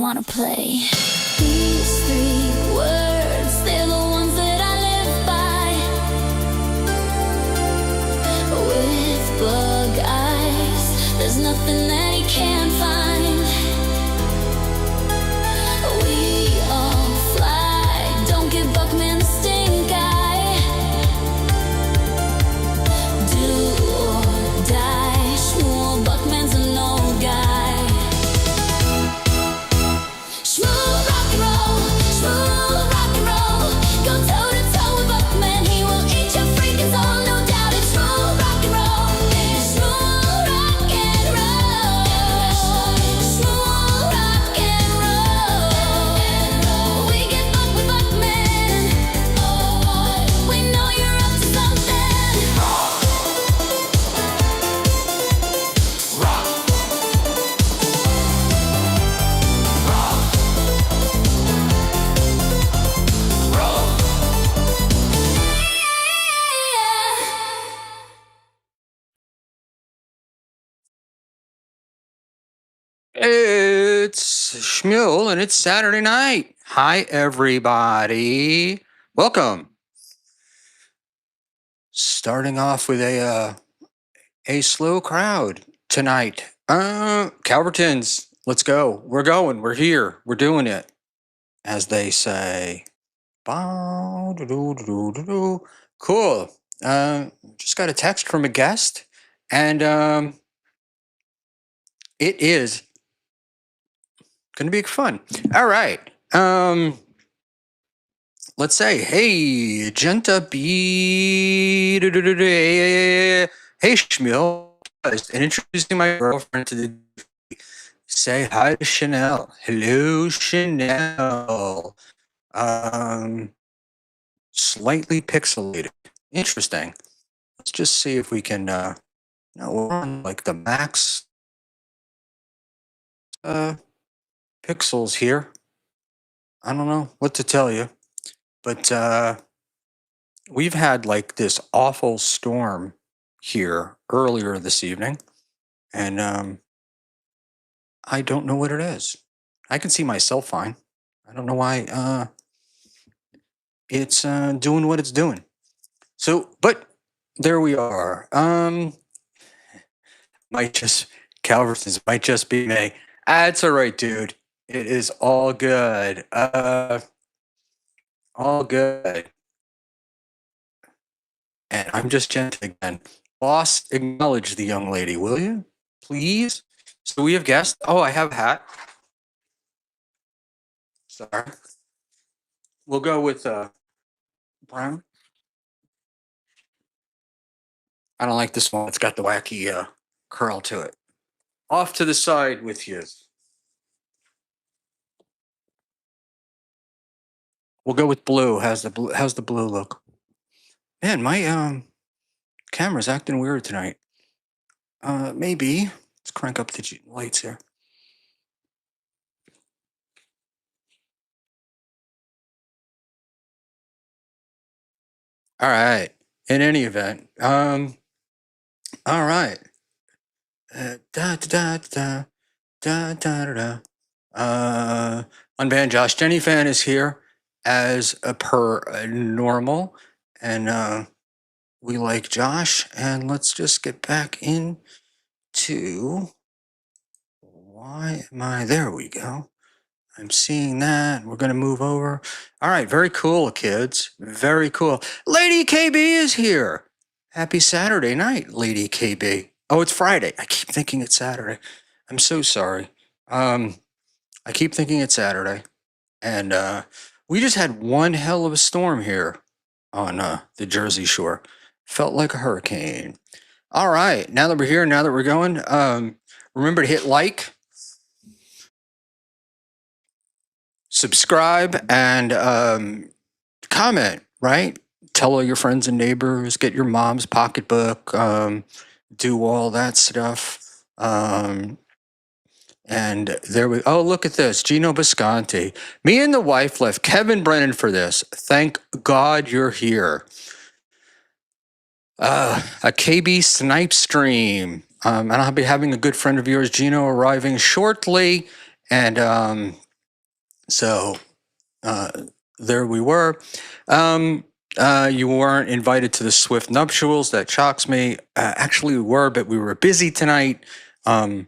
wanna play. These three words, they're the ones that I live by. With bug eyes, there's nothing that he can't find. We all fly, don't give Buckman the stink eye. Do or die, Schmuel Buckman's a no guy. Schmuel rock and roll, Schmuel rock and roll. Go toe to toe with Buckman, he will eat your freaking soul, no doubt. It's Schmuel rock and roll, it's Schmuel rock and roll, Schmuel rock and roll. We get buck with Buckman, we know you're up to something. It's Schmuel and it's Saturday night. Hi, everybody. Welcome. Starting off with a slow crowd tonight. Calvertons, let's go. We're going. We're here. We're doing it. As they say. Bow, doo-doo-doo-doo-doo. Cool. Just got a text from a guest, and it is gonna be fun. All right. Let's say, hey, Genta B. Hey, Schmuel. And introducing my girlfriend to the. Say hi to Chanel. Hello, Chanel. Slightly pixelated. Interesting. Let's just see if we can. No, we're on like the max. Pixels here. I don't know what to tell you, but we've had like this awful storm here earlier this evening, and I don't know what it is. I can see myself fine. I don't know why it's doing what it's doing. So, but there we are. Might just Calvertons might just be me. It's all right, dude. It is all good. All good. And I'm just gentle again. Boss, acknowledge the young lady, will you? Please? So we have guests. Oh, I have a hat. Sorry. We'll go with brown. I don't like this one. It's got the wacky curl to it. Off to the side with you. We'll go with blue. How's the blue look? Man, my camera's acting weird tonight. Maybe. Let's crank up the lights here. All right. In any event, all right. Da da da da da da da. Unbanned Josh Jenny fan is here as per normal, and we like Josh. And let's just get back into why am I there? We go. I'm seeing that. We're gonna move over. All right, very cool, kids. Very cool. Lady KB is here. Happy Saturday night, Lady KB. Oh, it's Friday. I keep thinking it's Saturday. I'm so sorry. I keep thinking it's Saturday, and we just had one hell of a storm here on the Jersey Shore. Felt like a hurricane. All right, now that we're here, now that we're going, remember to hit like, subscribe, and comment, right? Tell all your friends and neighbors, get your mom's pocketbook, do all that stuff. And there we, oh, look at this. Gino Bisconti. Me and the wife left Kevin Brennan for this. Thank God you're here. A KB snipe stream. And I'll be having a good friend of yours, Gino, arriving shortly. And So uh, there we were. You weren't invited to the Swift nuptials. That shocks me. Actually, we were, but we were busy tonight. And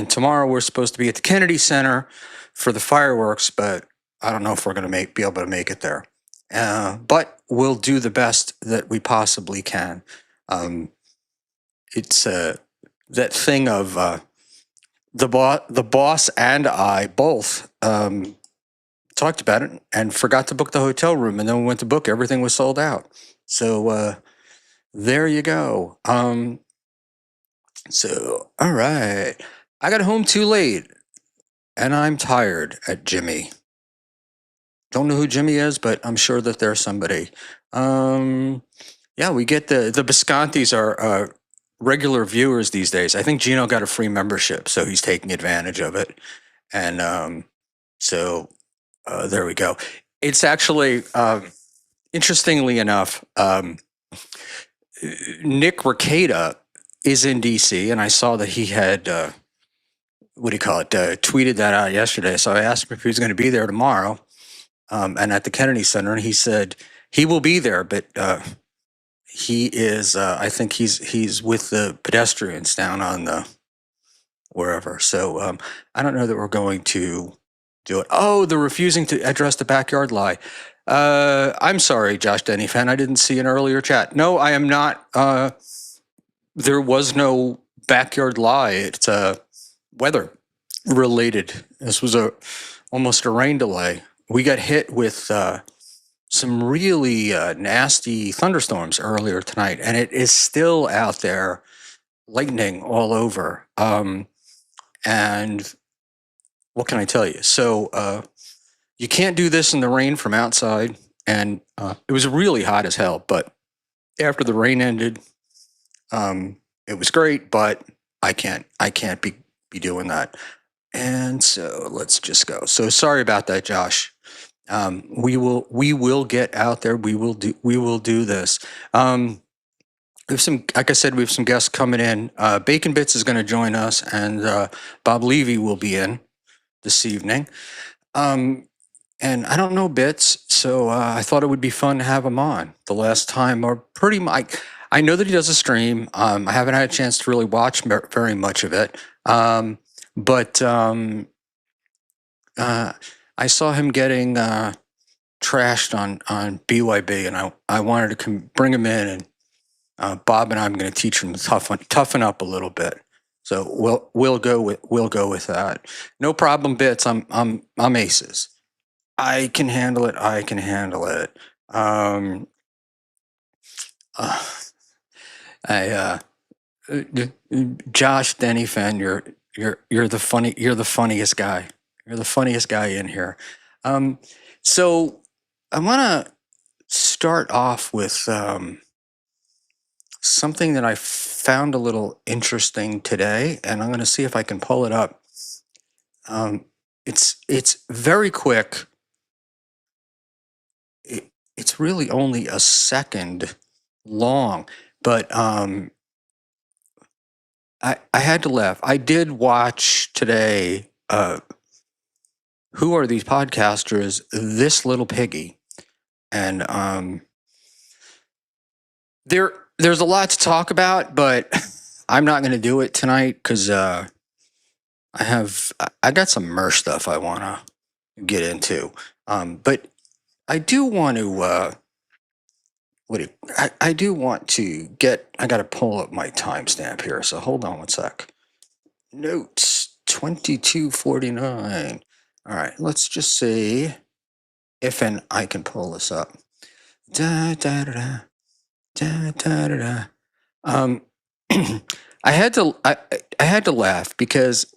tomorrow we're supposed to be at the Kennedy Center for the fireworks, but I don't know if we're going to be able to make it there. But we'll do the best that we possibly can. It's that thing of the boss and I both talked about it and forgot to book the hotel room, and then we went to book. Everything was sold out. So there you go. So all right, I got home too late, and I'm tired at Jimmy. Don't know who Jimmy is, but I'm sure that there's somebody. Yeah, we get the Biscontis are regular viewers these days. I think Gino got a free membership, so he's taking advantage of it. And so there we go. It's actually, interestingly enough, Nick Rekieta is in DC, and I saw that he had, what do you call it, tweeted that out yesterday. So I asked him if he was going to be there tomorrow and at the Kennedy Center, and he said he will be there, but he is, I think he's with the pedestrians down on the wherever. So I don't know that we're going to do it. Oh, they're refusing to address the backyard lie. I'm sorry, Josh Denny fan. I didn't see an earlier chat. No, I am not. There was no backyard lie. It's weather related. This was almost a rain delay. We got hit with some really nasty thunderstorms earlier tonight, and it is still out there, lightning all over. And what can I tell you? So you can't do this in the rain from outside, and it was really hot as hell. But after the rain ended, it was great. But I can't be doing that. And so let's just go. So sorry about that, Josh. We will get out there. We will do this. We have some, like I said, we have some guests coming in. Bacon Bits is going to join us, and Bob Levy will be in this evening. And I don't know Bits, so I thought it would be fun to have him on. The last time, or pretty much, I know that he does a stream. I haven't had a chance to really watch very much of it, but I saw him getting trashed on BYB, and I wanted to bring him in, and Bob and I'm going to teach him to toughen up a little bit. So we'll go with that. No problem, Bits. I'm aces. I can handle it. I can handle it. Josh Denny fan, you're the funniest guy. You're the funniest guy in here. So I want to start off with something that I found a little interesting today, and I'm going to see if I can pull it up. It's very quick. It's really only a second long, but I had to laugh. I did watch today. Who are these podcasters? This little piggy, and there's a lot to talk about, but I'm not going to do it tonight because I got some merch stuff I want to get into. But I do want to. I do want to get. I got to pull up my timestamp here. So hold on one sec. Notes 22:49. All right, let's just see if I can pull this up. Da da da da da da da. I had to laugh because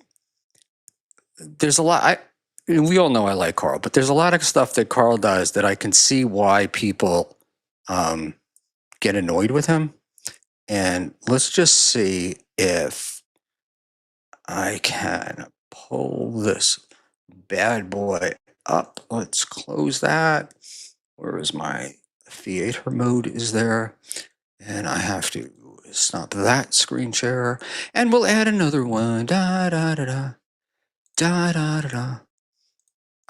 there's a lot. We all know I like Carl, but there's a lot of stuff that Carl does that I can see why people get annoyed with him. And let's just see if I can pull this bad boy up. Let's close that. Where is my theater mode? Is there? And I have to stop that screen share, and we'll add another one. Da da da da da da da da.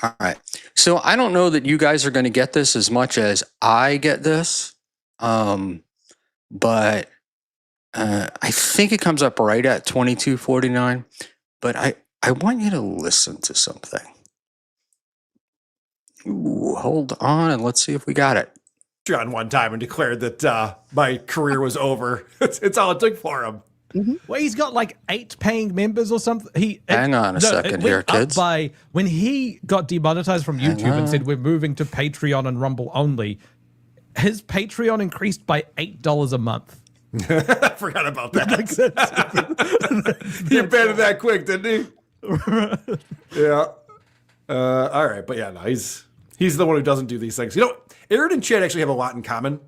All right. So I don't know that you guys are going to get this as much as I get this, but I think it comes up right at 22.49. But I want you to listen to something. Ooh, hold on, and let's see if we got it. On one time and declared that my career was over. It's all it took for him. Well, he's got like 8 paying members or something. Hang on a second here, kids. By when he got demonetized from YouTube and said we're moving to Patreon and Rumble only, his Patreon increased by $8 a month. I forgot about that. He abandoned that quick, didn't he? Yeah. All right, but yeah, no, he's the one who doesn't do these things. You know, Aaron and Chad actually have a lot in common.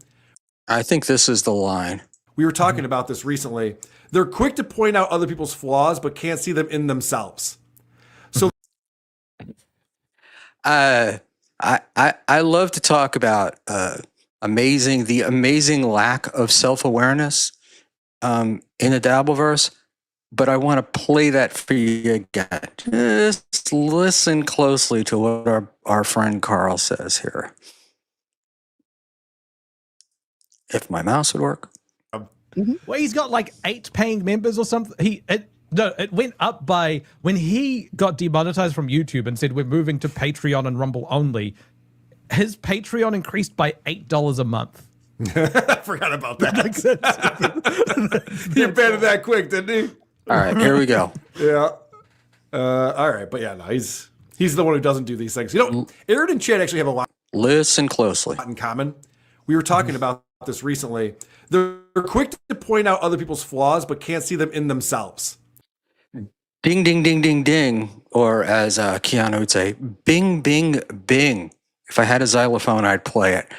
I think this is the line. We were talking about this recently. They're quick to point out other people's flaws, but can't see them in themselves. So, I love to talk about the amazing lack of self-awareness in the Dabbleverse, but I want to play that for you again. Just listen closely to what our friend Carl says here. If my mouse would work. Well, he's got like 8 paying members or something. It went up by when he got demonetized from YouTube and said we're moving to Patreon and Rumble only. His Patreon increased by $8 a month. I forgot about that. He abandoned that quick, didn't he? All right, here we go. Yeah. All right, but yeah, no, he's the one who doesn't do these things. You know, Aaron and Chad actually have a lot Listen closely. in common. We were talking about this recently. They're quick to point out other people's flaws, but can't see them in themselves. Ding, ding, ding, ding, ding. Or as Keanu would say, bing, bing, bing. If I had a xylophone, I'd play it.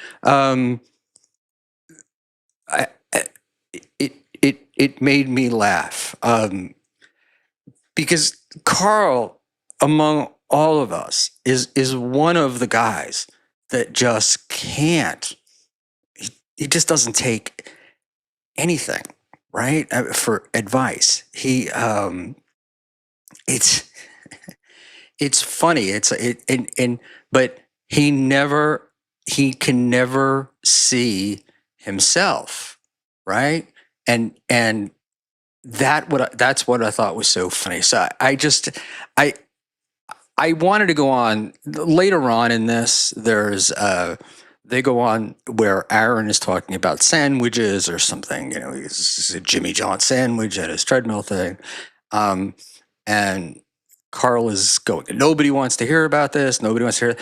It made me laugh because Carl, among all of us, is one of the guys that just can't. He just doesn't take anything, right, for advice. He it's funny. But he can never see himself, right? And that's what I thought was so funny. So I wanted to go on later on in this. There's they go on where Aaron is talking about sandwiches or something. You know, he's a Jimmy John sandwich at his treadmill thing, and Carl is going. Nobody wants to hear about this. Nobody wants to hear.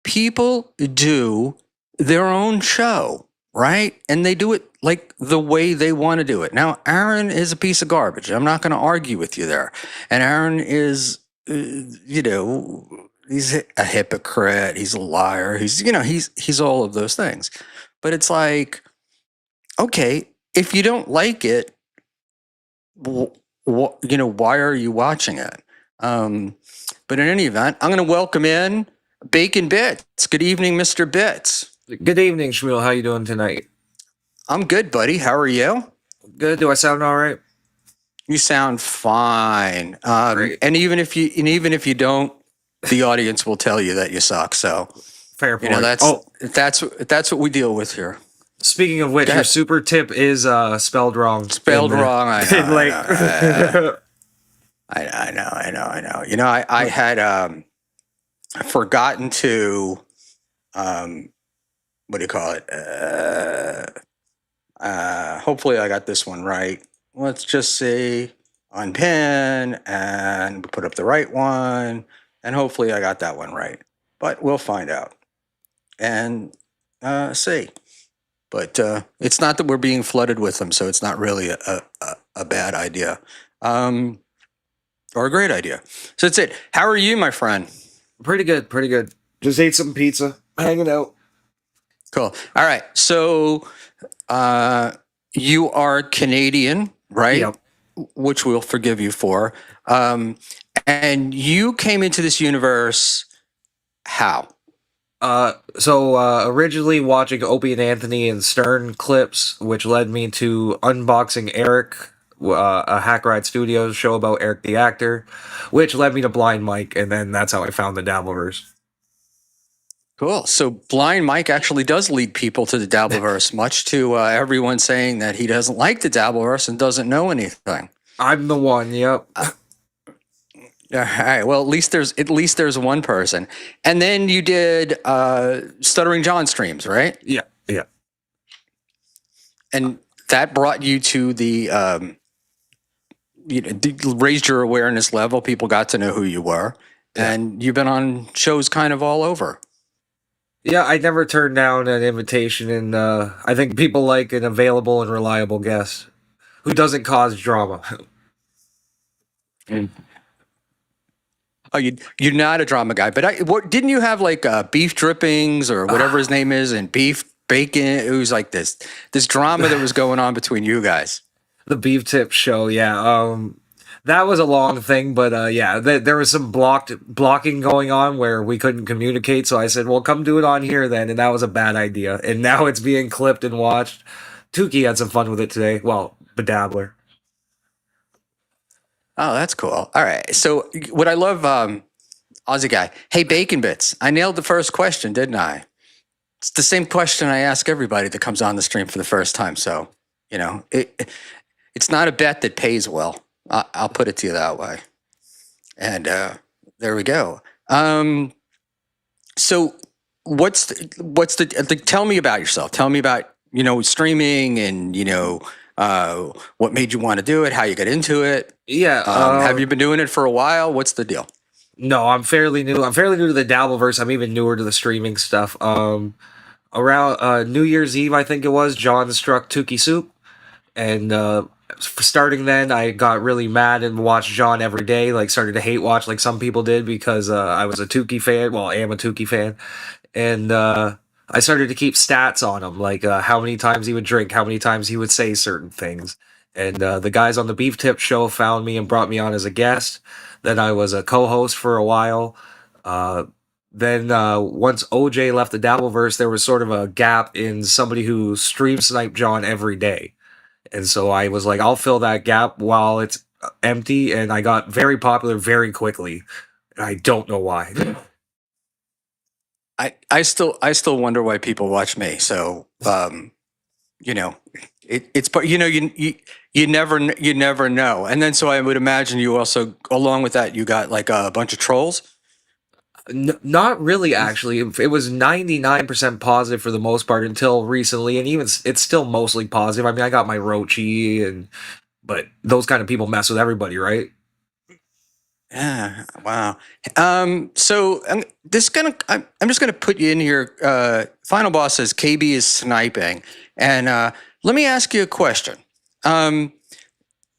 People do their own show, right? And they do it like the way they want to do it. Now, Aaron is a piece of garbage. I'm not going to argue with you there. And Aaron is, he's a hypocrite. He's a liar. He's all of those things. But it's like, okay, if you don't like it, why are you watching it? But in any event, I'm going to welcome in Bacon Bits. Good evening, Mr. Bits. Good evening, Schmuel. How you doing tonight? I'm good, buddy. How are you? Good. Do I sound all right? You sound fine. Great. And even if you don't, the audience will tell you that you suck. So Fair point. that's what we deal with here. Speaking of which, your super tip is spelled wrong. Spelled wrong. I know. You know, I had forgotten to what do you call it? Hopefully I got this one right. Let's just see, unpin and put up the right one, and hopefully I got that one right. But we'll find out and see. But it's not that we're being flooded with them, so it's not really a bad idea or a great idea. So that's it. How are you, my friend? Pretty good. Pretty good. Just ate some pizza. Hanging out. Cool. All right. So you are Canadian, right? Yep. Which we'll forgive you for. And you came into this universe how? So originally watching Opie and Anthony and Stern clips, which led me to unboxing Eric a Hack Ride Studios show about Eric the actor, which led me to Blind Mike, and then that's how I found the Dabbleverse. Cool. So Blind Mike actually does lead people to the Dabbleverse, much to everyone saying that he doesn't like the Dabbleverse and doesn't know anything. I'm the one. Yep. All right. Well, at least there's one person. And then you did Stuttering John streams, right? Yeah. Yeah. And that brought you to the raised your awareness level. People got to know who you were, and you've been on shows kind of all over. Yeah, I never turned down an invitation, and I think people like an available and reliable guest who doesn't cause drama. Oh, you're not a drama guy, but didn't you have like beef drippings or whatever his name is, and beef bacon? It was like this drama that was going on between you guys. The Beef Tip show, yeah. That was a long thing, but yeah, there was some blocking going on where we couldn't communicate. So I said, "Well, come do it on here then," and that was a bad idea. And now it's being clipped and watched. Tukey had some fun with it today. Well, Bedabbler. Oh, that's cool. All right. So what I love, Aussie guy. Hey, Bacon Bits. I nailed the first question, didn't I? It's the same question I ask everybody that comes on the stream for the first time. So, it's not a bet that pays well. I'll put it to you that way. And there we go. So what's the tell me about yourself. Tell me about, streaming and, what made you want to do it, how you got into it. Yeah. Have you been doing it for a while? What's the deal? No, I'm fairly new. I'm fairly new to the Dabbleverse. I'm even newer to the streaming stuff. Around New Year's Eve, I think it was, John struck Tukey Soup. And starting then, I got really mad and watched John every day, like started to hate watch like some people did because I was a Tukey fan. Well, I am a Tukey fan. And I started to keep stats on him, like how many times he would drink, how many times he would say certain things. And the guys on the Beef Tip show found me and brought me on as a guest. Then I was a co-host for a while. Then once OJ left the Dabbleverse, there was sort of a gap in somebody who stream sniped John every day. And so I was like, I'll fill that gap while it's empty. And I got very popular very quickly. And I don't know why. I still wonder why people watch me. So, it's part, you never know. And then, so I would imagine you also, along with that, you got like a bunch of trolls. Not really, actually. It was 99% positive for the most part until recently, and even it's still mostly positive. I mean, I got my Rochi, but those kind of people mess with everybody, right? Yeah. Wow. So I'm just gonna put you in here. Final boss says KB is sniping, and let me ask you a question. Now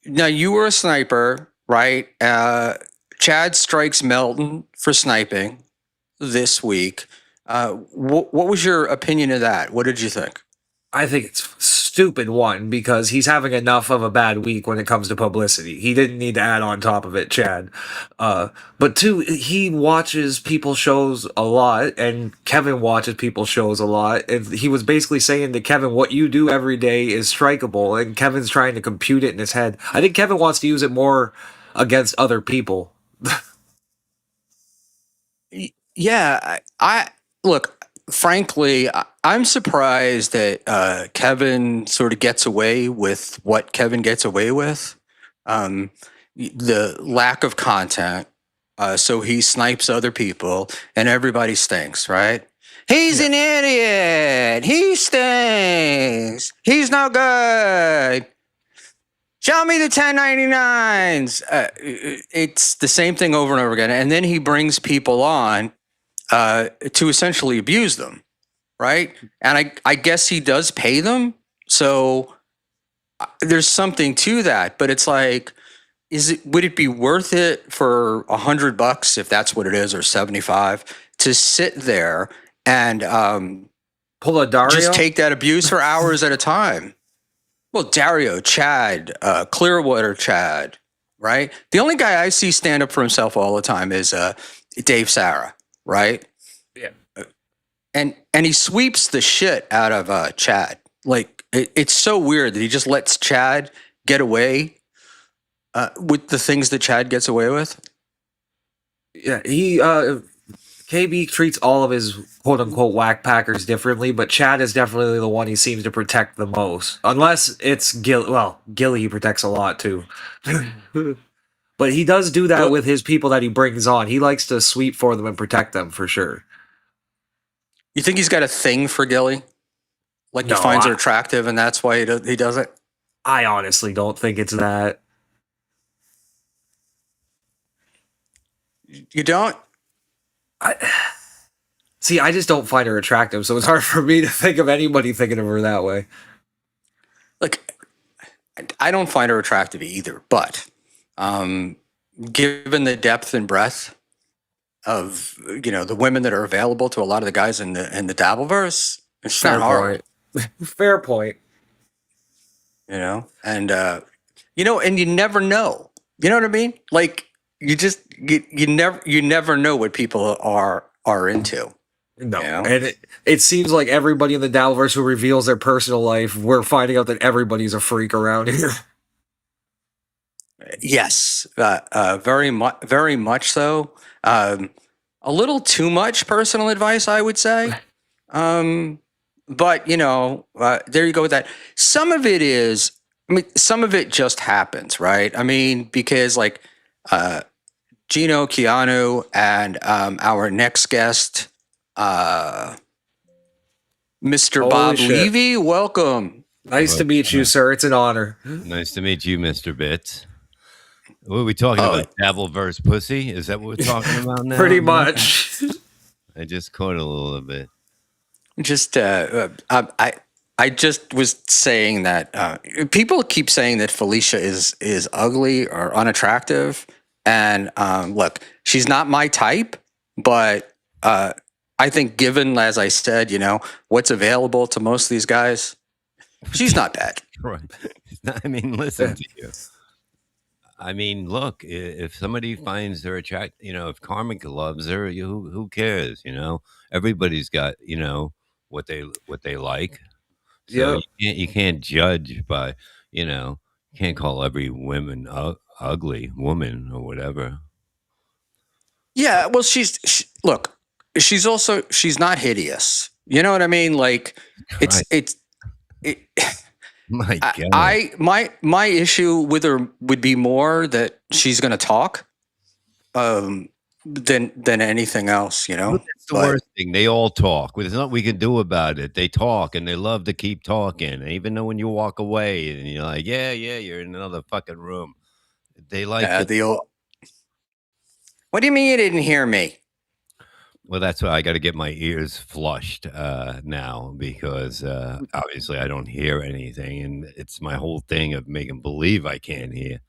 you were a sniper, right? Chad strikes Melton for sniping this week. What was your opinion of that? What did you think? I think it's stupid, one, because he's having enough of a bad week when it comes to publicity. He didn't need to add on top of it, Chad. But two, he watches people's shows a lot, and Kevin watches people's shows a lot. And he was basically saying to Kevin, what you do every day is strikeable, and Kevin's trying to compute it in his head. I think Kevin wants to use it more against other people. Yeah, I look. Frankly, I'm surprised that Kevin sort of gets away with what Kevin gets away with. The lack of content, so he snipes other people, and everybody stinks. Right? He's an idiot. He stinks. He's no good. Show me the 1099s. It's the same thing over and over again. And then he brings people on to essentially abuse them, right? And I guess he does pay them. So there's something to that. But it's like, would it be worth it for $100 if that's what it is, or 75, to sit there and pull a Dario? Just take that abuse for hours at a time? Well, Dario, Chad, Clearwater Chad, right? The only guy I see stand up for himself all the time is Dave Sarah, right? Yeah. And he sweeps the shit out of Chad. Like, it's so weird that he just lets Chad get away with the things that Chad gets away with. Yeah, he KB treats all of his quote unquote whack packers differently, but Chad is definitely the one he seems to protect the most. Unless it's Gilly. Well, Gilly he protects a lot too. But he does do that Well- with his people that he brings on. He likes to sweep for them and protect them for sure. You think he's got a thing for Gilly? Like No, he finds her I- attractive, and that's why he does it. I honestly don't think it's that. You don't? See, I just don't find her attractive, so it's hard for me to think of anybody thinking of her that way. Like, I don't find her attractive either. But given the depth and breadth of the women that are available to a lot of the guys in the Dabbleverse, it's not hard. Fair point. And and you never know. You know what I mean? Like you never know what people are into. No, Yeah. and it seems like everybody in the Dabbleverse who reveals their personal life, we're finding out that everybody's a freak around here. Yes, very much so. A little too much personal advice, I would say. But there you go with that. Some of it is, some of it just happens, right? I mean, because like Gino, Keanu, and our next guest, Mr. Holy Bob shit. Levy, welcome. Nice to meet you, sir. It's an honor. Nice to meet you, Mr. Bits. What are we talking about? Dabbleverse pussy? Is that what we're talking about now? Pretty much. I just caught it a little bit. Just I just was saying that people keep saying that Felicia is ugly or unattractive, and look, she's not my type, but I think given, as I said, what's available to most of these guys, she's not bad. Right. I mean, listen to you. I mean, look, if somebody finds her attractive, if Karmic loves her, who cares? Everybody's got, what they like. So Yeah. you can't judge by, you can't call every woman ugly woman or whatever. Yeah, well, look, she's not hideous. You know what I mean? Like Right. it My God. my issue with her would be more that she's going to talk than anything else, That's the worst thing. They all talk. There's nothing we can do about it. They talk and they love to keep talking. Even though when you walk away and you're like, yeah, you're in another fucking room. They like the old. What do you mean you didn't hear me? Well, that's why I got to get my ears flushed now because obviously I don't hear anything, and it's my whole thing of making believe I can't hear.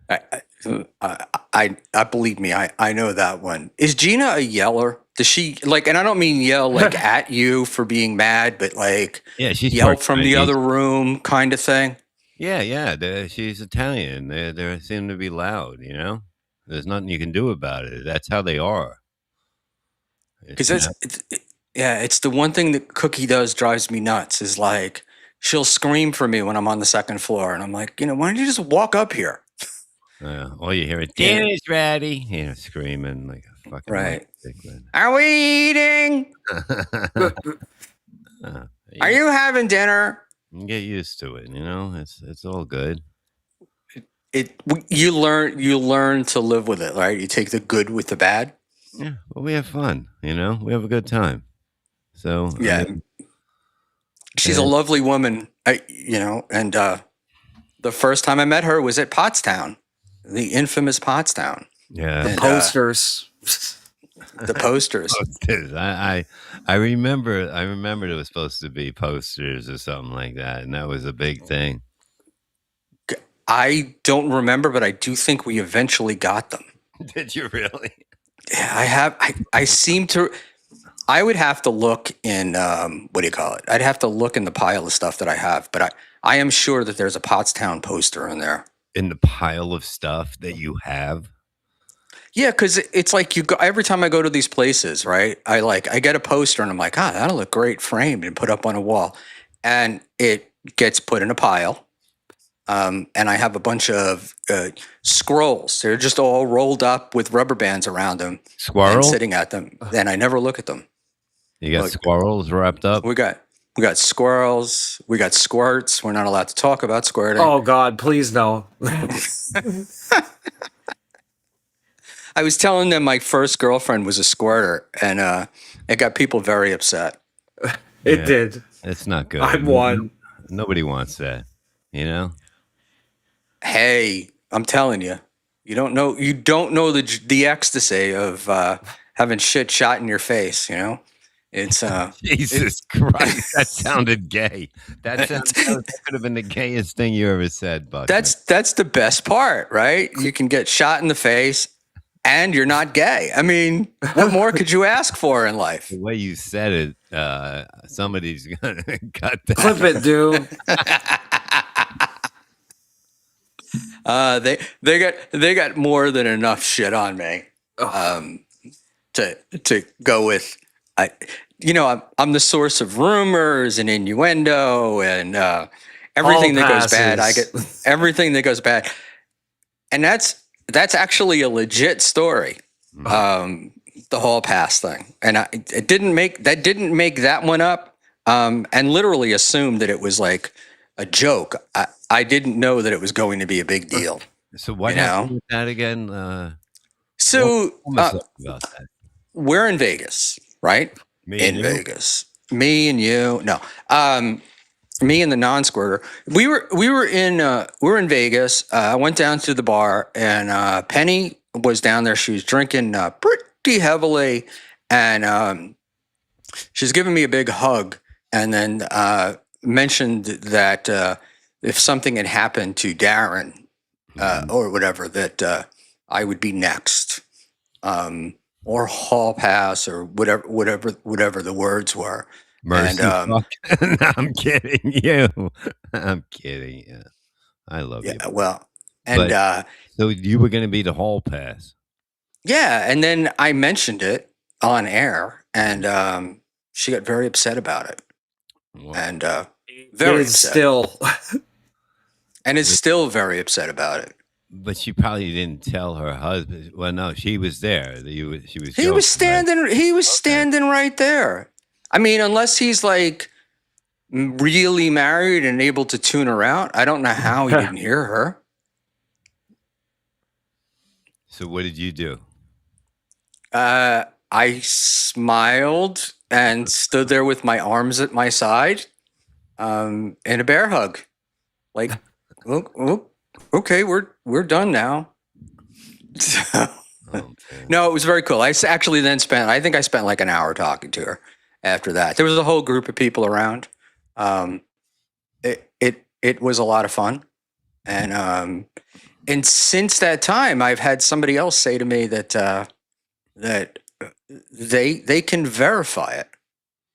I believe me, I know that one. Is Gina a yeller? Does she like? And I don't mean yell like at you for being mad, but like Yeah, she's yell part from the Chinese. other room kind of thing. Yeah. She's Italian. They seem to be loud. There's nothing you can do about it. That's how they are. Because it's the one thing that Cookie does drives me nuts is like she'll scream for me when I'm on the second floor, and I'm like, why don't you just walk up here? All you hear is dinner's ready. Screaming like a fucking Right. lunatic, Are we eating? man. Are you having dinner? You get used to it. It's all good. You learn to live with it, right? You take the good with the bad. Yeah, well, we have fun. We have a good time. So Yeah. She's a lovely woman, and the first time I met her was at Pottstown, the infamous Pottstown. yeah. And, Posters. the posters. Posters. I remember it was supposed to be posters or something like that, and that was a big thing. I don't remember, but I do think we eventually got them. Did you really? Yeah, I have. I seem to. I would have to look in what do you call it? I'd have to look in the pile of stuff that I have, but I am sure that there's a Pottstown poster in there. In the pile of stuff that you have? Yeah, because it's like you go every time I go to these places, right? I get a poster and I'm like, that'll look great framed and put up on a wall, and it gets put in a pile, and I have a bunch of scrolls. They're just all rolled up with rubber bands around them and Squirrel? sitting at them. And I never look at them. You got Look. squirrels wrapped up? We got squirrels. We got squirts. We're not allowed to talk about squirting. Oh God, please no. I was telling them my first girlfriend was a squirter, and it got people very upset. It Yeah. did. It's not good. I'm one. Nobody wants that. You know? Hey, I'm telling you, you don't know the ecstasy of having shit shot in your face. You know, it's Jesus Christ, that sounded gay. That could have been the gayest thing you ever said, Buck. that's the best part, right? You can get shot in the face, and you're not gay. I mean, what more could you ask for in life? The way you said it, somebody's gonna cut that. Clip it, dude. They got more than enough shit on me to go with. I'm the source of rumors and innuendo and everything All that goes bad. I passes. get everything that goes bad, and that's actually a legit story. The hall pass thing, and it didn't make that one up, and literally assumed that it was like a joke. I didn't know that it was going to be a big deal. So what You know? happened with that again? So Almost about that. we're in Vegas, right? Me In and you? Vegas, me and you. No, me and the non-squirter. We were in Vegas. I went down to the bar, and Penny was down there. She was drinking pretty heavily, and she's giving me a big hug, and then mentioned that if something had happened to Darren or whatever, that I would be next, or hall pass, or whatever the words were. Mercy. And fuck. No, I'm kidding you. I'm kidding you. I love you. yeah, well, and But- So you were going to be the hall pass. yeah, and then I mentioned it on air, and she got very upset about it, Wow. and very It's upset, still. and is still very upset about it. But she probably didn't tell her husband. Well, no, she was there. She was. He was joking, right? standing. He was standing right there. I mean, unless he's like really married and able to tune her out, I don't know how he didn't hear her. So what did you do? I smiled and stood there with my arms at my side, in a bear hug, like, okay, we're done now. Oh, man. No, it was very cool. Actually then I think I spent like an hour talking to her after that. There was a whole group of people around. It was a lot of fun. And since that time, I've had somebody else say to me that they can verify it,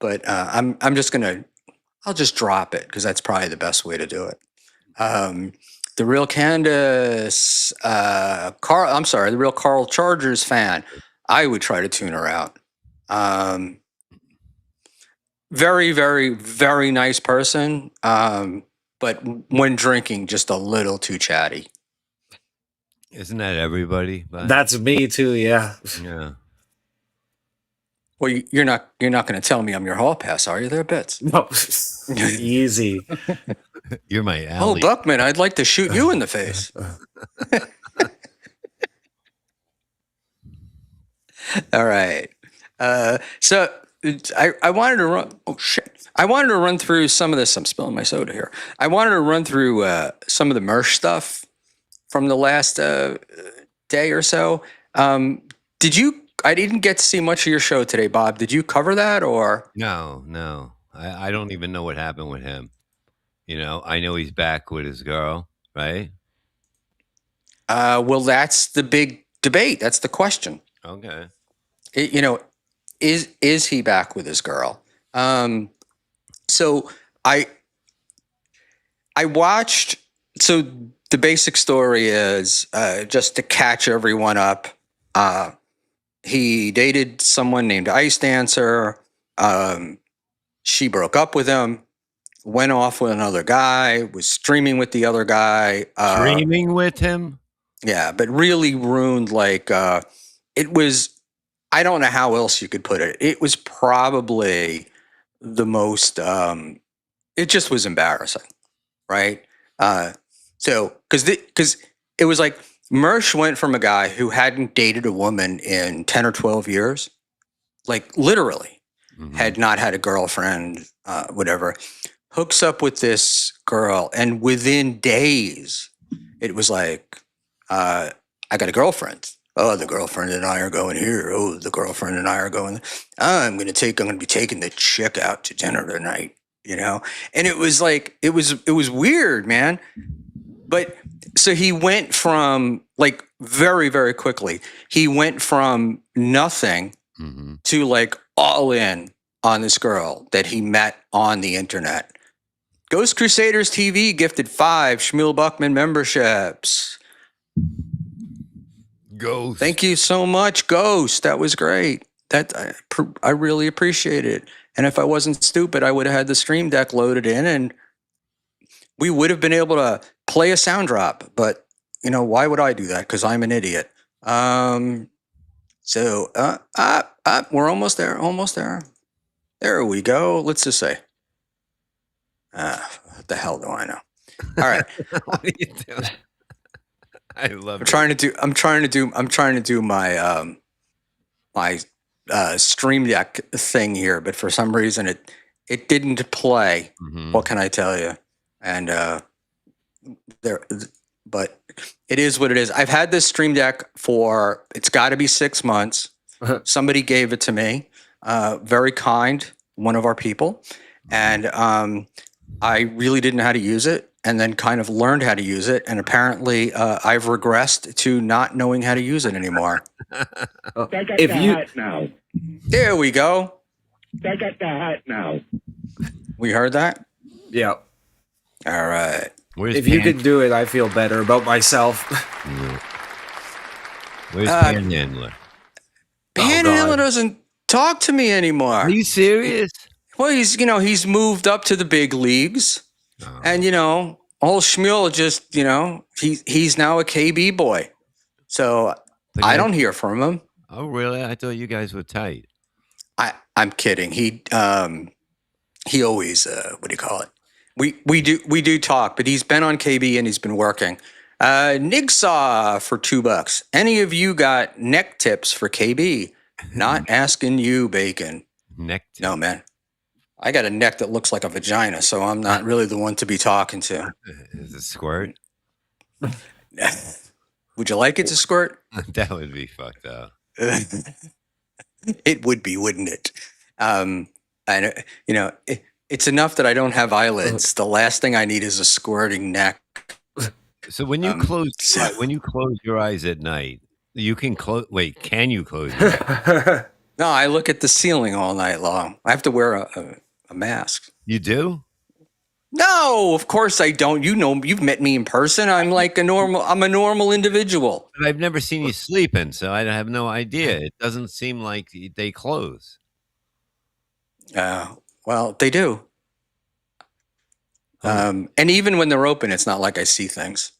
but I'll just drop it because that's probably the best way to do it. The real Candace, the real Carl Chargers fan, I would try to tune her out. Very, very, very nice person, but when drinking, just a little too chatty. Isn't that everybody? But, That's me too. Yeah. yeah. Well, you're not going to tell me I'm your hall pass, are you, there, Bits? No. Easy. You're my Oh, alley. Buckman, I'd like to shoot you in the face. All right. So I wanted to run. Oh shit! I wanted to run through some of this. I'm spilling my soda here. I wanted to run through some of the merch stuff from the last day or so. Did you? I didn't get to see much of your show today, Bob. Did you cover that or? No. I don't even know what happened with him. You know, I know he's back with his girl, right? Well, that's the big debate. That's the question. Okay. Is he back with his girl? So I watched. So the basic story is just to catch everyone up. He dated someone named Ice Dancer. She broke up with him. went off with another guy, was streaming with the other guy. Dreaming with him. Yeah, but really ruined it was. I don't know how else you could put it. It was probably the most. It just was embarrassing, right? So because it was like Mersh went from a guy who hadn't dated a woman in 10 or 12 years, like literally had not had a girlfriend, whatever, hooks up with this girl, and within days, it was like, I got a girlfriend. Oh, the girlfriend and I are going here. Oh, the girlfriend and I are going. I'm gonna be taking the chick out to dinner tonight. And it was like it was weird, man. But so he went from like very, very quickly. He went from nothing to like all in on this girl that he met on the internet. Ghost Crusaders TV gifted 5 Schmuel Buckman memberships. Ghost. Thank you so much, Ghost. That was great. I really appreciate it. And if I wasn't stupid, I would have had the Stream Deck loaded in, and we would have been able to play a sound drop. But why would I do that? Because I'm an idiot. So we're almost there. Almost there. There we go. Let's just say. What the hell do I know? All right. What are you doing? I love it. I'm trying to do my my Stream Deck thing here, but for some reason it didn't play. What can I tell you? And but it is what it is. I've had this Stream Deck for, it's got to be 6 months. Somebody gave it to me, very kind, one of our people, and I really didn't know how to use it, and then kind of learned how to use it, and apparently I've regressed to not knowing how to use it anymore. I got the hat now. There we go. I got the hat now. We heard that? Yeah. All right. Where's If you could do it, I feel better about myself. Where's Panhandler? Panhandler doesn't talk to me anymore. Are you serious? Well, he's moved up to the big leagues, and old Schmuel just he's now a KB boy, so I don't hear from him. Oh, really? I thought you guys were tight. I'm kidding. He always what do you call it? We do talk, but he's been on KB and he's been working. Nigsaw for $2. Any of you got neck tips for KB? Not asking you, Bacon. Neck tip. No, man. I got a neck that looks like a vagina, so I'm not really the one to be talking to. Is it squirt? Would you like it to squirt? That would be fucked up. It would be, wouldn't it? It's enough that I don't have eyelids. The last thing I need is a squirting neck. So when you close your eyes at night, you can close. Wait, can you close your eyes? No, I look at the ceiling all night long. I have to wear a mask. You do? No, of course I don't. You've met me in person. I'm like I'm a normal individual. But I've never seen you sleeping, so I have no idea. It doesn't seem like they close. Well, they do. And even when they're open, it's not like I see things.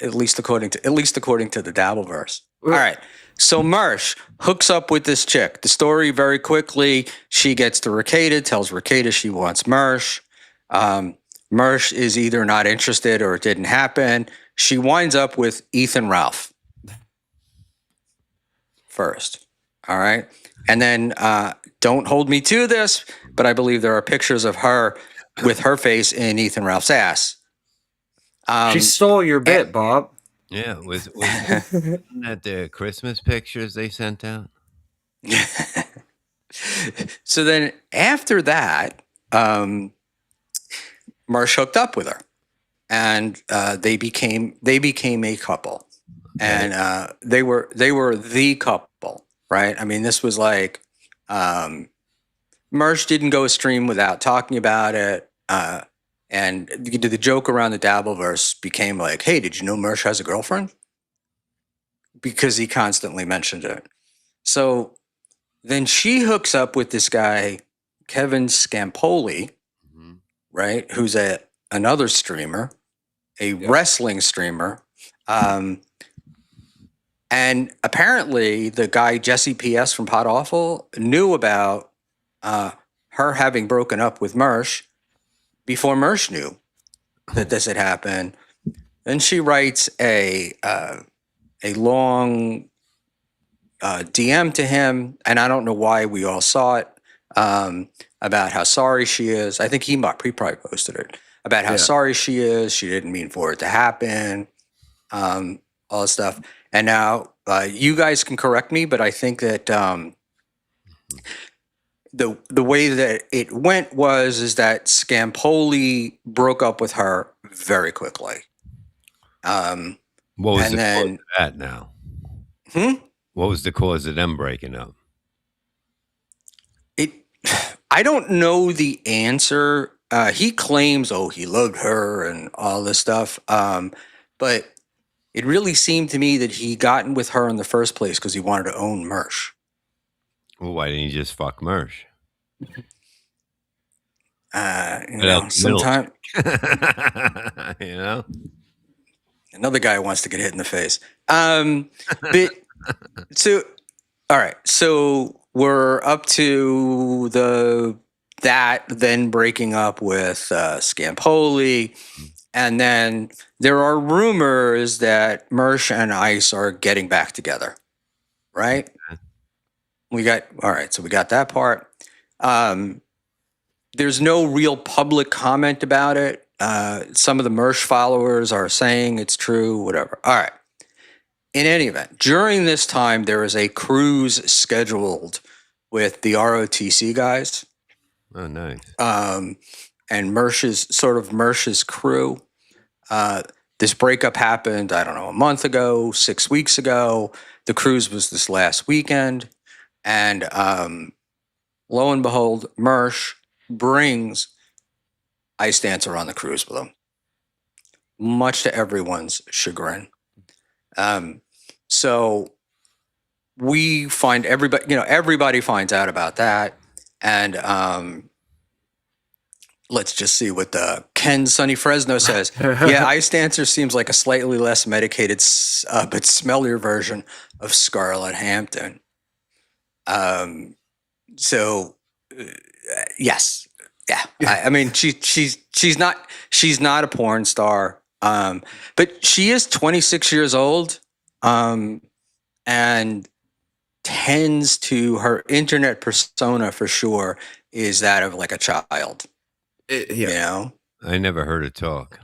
At least according to the Dabbleverse. All right. So Mersh hooks up with this chick. The story very quickly. She gets to Ricada, tells Ricada she wants Mersh. Mersh is either not interested or it didn't happen. She winds up with Ethan Ralph first. All right. And then don't hold me to this, but I believe there are pictures of her with her face in Ethan Ralph's ass. She stole your bit, Bob. Yeah, wasn't that the Christmas pictures they sent out? So then after that, Mersh hooked up with her, and they became a couple, and they were the couple, right? I mean, this was like Mersh didn't go a stream without talking about it. And the joke around the Dabbleverse became like, hey, did you know Mersh has a girlfriend? Because he constantly mentioned it. So then she hooks up with this guy, Kevin Scampoli, right? Who's another streamer, a wrestling streamer. And apparently the guy, Jesse PS from Pot Awful, knew about her having broken up with Mersh before Mersh knew that this had happened. Then she writes a long DM to him, and I don't know why we all saw it, about how sorry she is. I think he probably posted it about how sorry she is. She didn't mean for it to happen, all this stuff. And now you guys can correct me, but I think that the way that it went is that Scampoli broke up with her very quickly. What was and the then- cause of that now? What was the cause of them breaking up? I don't know the answer. He claims, he loved her and all this stuff. But it really seemed to me that he got with her in the first place because he wanted to own Mersh. Well, why didn't he just fuck Mersh? Sometimes You know? another guy wants to get hit in the face. But so, all right. So we're up to that then breaking up with Scampoli. And then there are rumors that Mersh and Ice are getting back together, right? We got that part. There's no real public comment about it. Some of the Mersh followers are saying it's true, whatever. All right. In any event, during this time, there is a cruise scheduled with the ROTC guys. Oh, nice. And Mersh's crew. This breakup happened, I don't know, a month ago, 6 weeks ago. The cruise was this last weekend. And lo and behold, Mersh brings Ice Dancer on the cruise with him, much to everyone's chagrin. So we find everybody finds out about that. And let's just see what Ken Sunny Fresno says. Yeah, Ice Dancer seems like a slightly less medicated but smellier version of Scarlett Hampton. Yes, yeah. I mean, she's not a porn star, but she is 26 years old, and tends to her internet persona for sure is that of like a child. You know, I never heard her talk.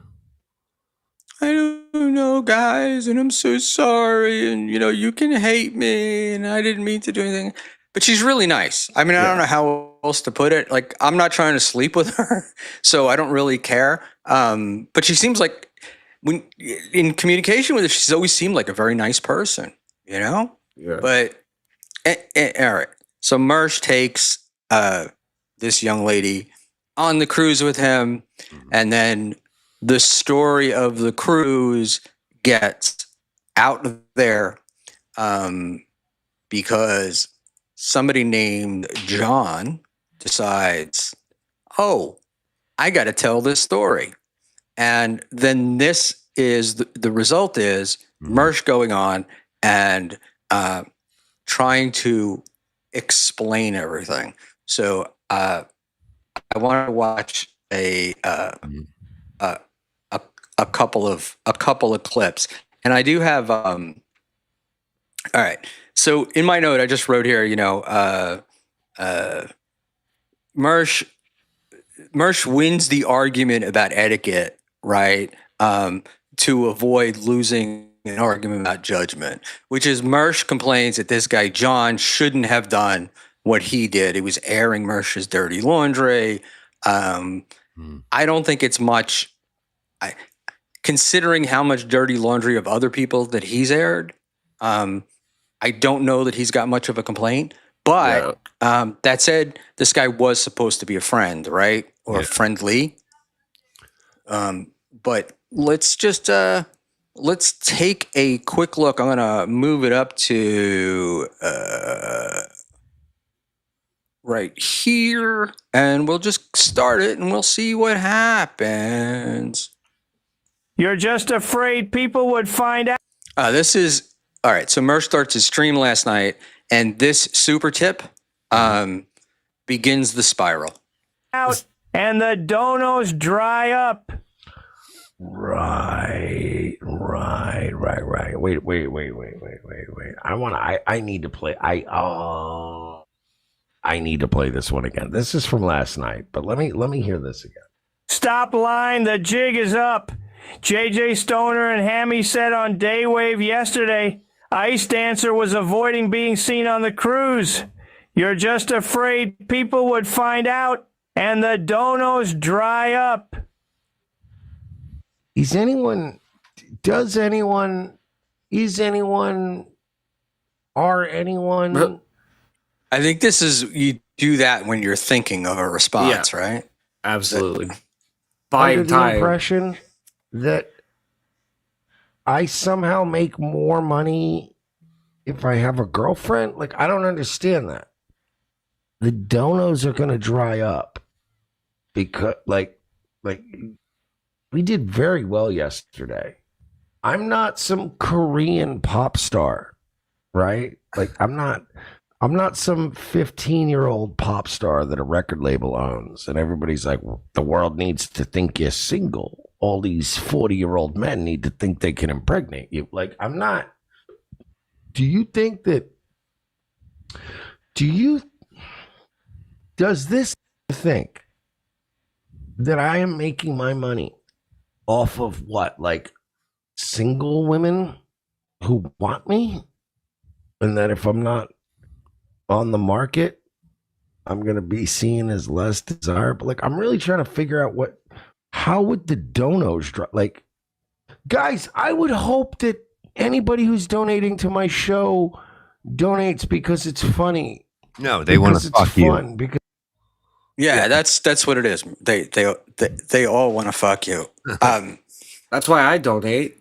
I don't know, guys, and I'm so sorry, and you can hate me, and I didn't mean to do anything. But she's really nice. I mean, I don't know how else to put it. Like, I'm not trying to sleep with her, so I don't really care. But she seems like, when in communication with her, she's always seemed like a very nice person, Yeah. But all right. So Mersh takes this young lady on the cruise with him, and then the story of the cruise gets out there because somebody named John decides, I got to tell this story. And then this is the result is Mersh going on and trying to explain everything. So I want to watch a couple of clips, and I do have all right. So in my note, I just wrote here, Mersh wins the argument about etiquette, right? To avoid losing an argument about judgment, which is Mersh complains that this guy John shouldn't have done what he did. He was airing Mersh's dirty laundry. I don't think it's much, considering how much dirty laundry of other people that he's aired. I don't know that he's got much of a complaint. But that said, this guy was supposed to be a friend, right? Or friendly. But let's just let's take a quick look. I'm gonna move it up to right here, and we'll just start it and we'll see what happens. You're just afraid people would find out. This is all right. So Merch starts his stream last night, and this super tip begins the spiral. And the donos dry up. Right. Wait. I need to play. I need to play this one again. This is from last night, but let me hear this again. Stop lying. The jig is up. JJ Stoner and Hammy said on Daywave yesterday, Ice Dancer was avoiding being seen on the cruise. You're just afraid people would find out and the donos dry up. Is anyone, are anyone? I think this is, you do that when you're thinking of a response, right? Absolutely. Under Buying the time. impression that I somehow make more money if I have a girlfriend? Like, I don't understand that. The donos are going to dry up because, like we did very well yesterday. I'm not some Korean pop star, right? Like, I'm not some 15-year-old pop star that a record label owns, and everybody's like, the world needs to think you're single. All these 40-year-old men need to think they can impregnate you. Like, I'm not. Does this think that I am making my money off of what? Like, single women who want me? And that if I'm not on the market, I'm going to be seen as less desirable. Like, I'm really trying to figure out how would the donos drop? Like, guys, I would hope that anybody who's donating to my show donates because it's funny. No, they want to fuck you. Because Yeah, that's what it is. They all want to fuck you. That's why I donate.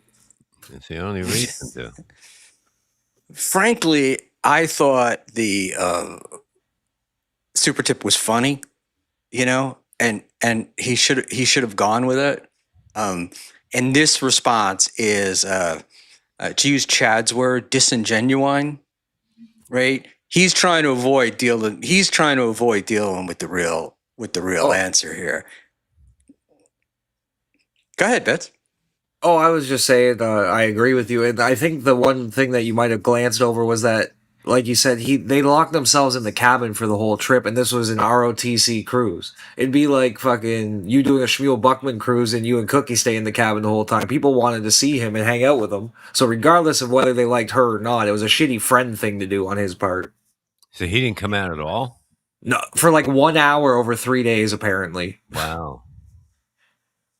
That's the only reason to. Frankly, I thought the super tip was funny, and he should have gone with it. And this response is, to use Chad's word, disingenuine, right? He's trying to avoid dealing with the real answer here. Go ahead, Bets. Oh, I was just saying, I agree with you. And I think the one thing that you might have glanced over was that, like you said, they locked themselves in the cabin for the whole trip, and this was an ROTC cruise. It'd be like fucking you doing a Schmuel Buckman cruise and you and Cookie stay in the cabin the whole time. People wanted to see him and hang out with him. So regardless of whether they liked her or not, it was a shitty friend thing to do on his part. So he didn't come out at all? No, for like 1 hour over 3 days, apparently. Wow.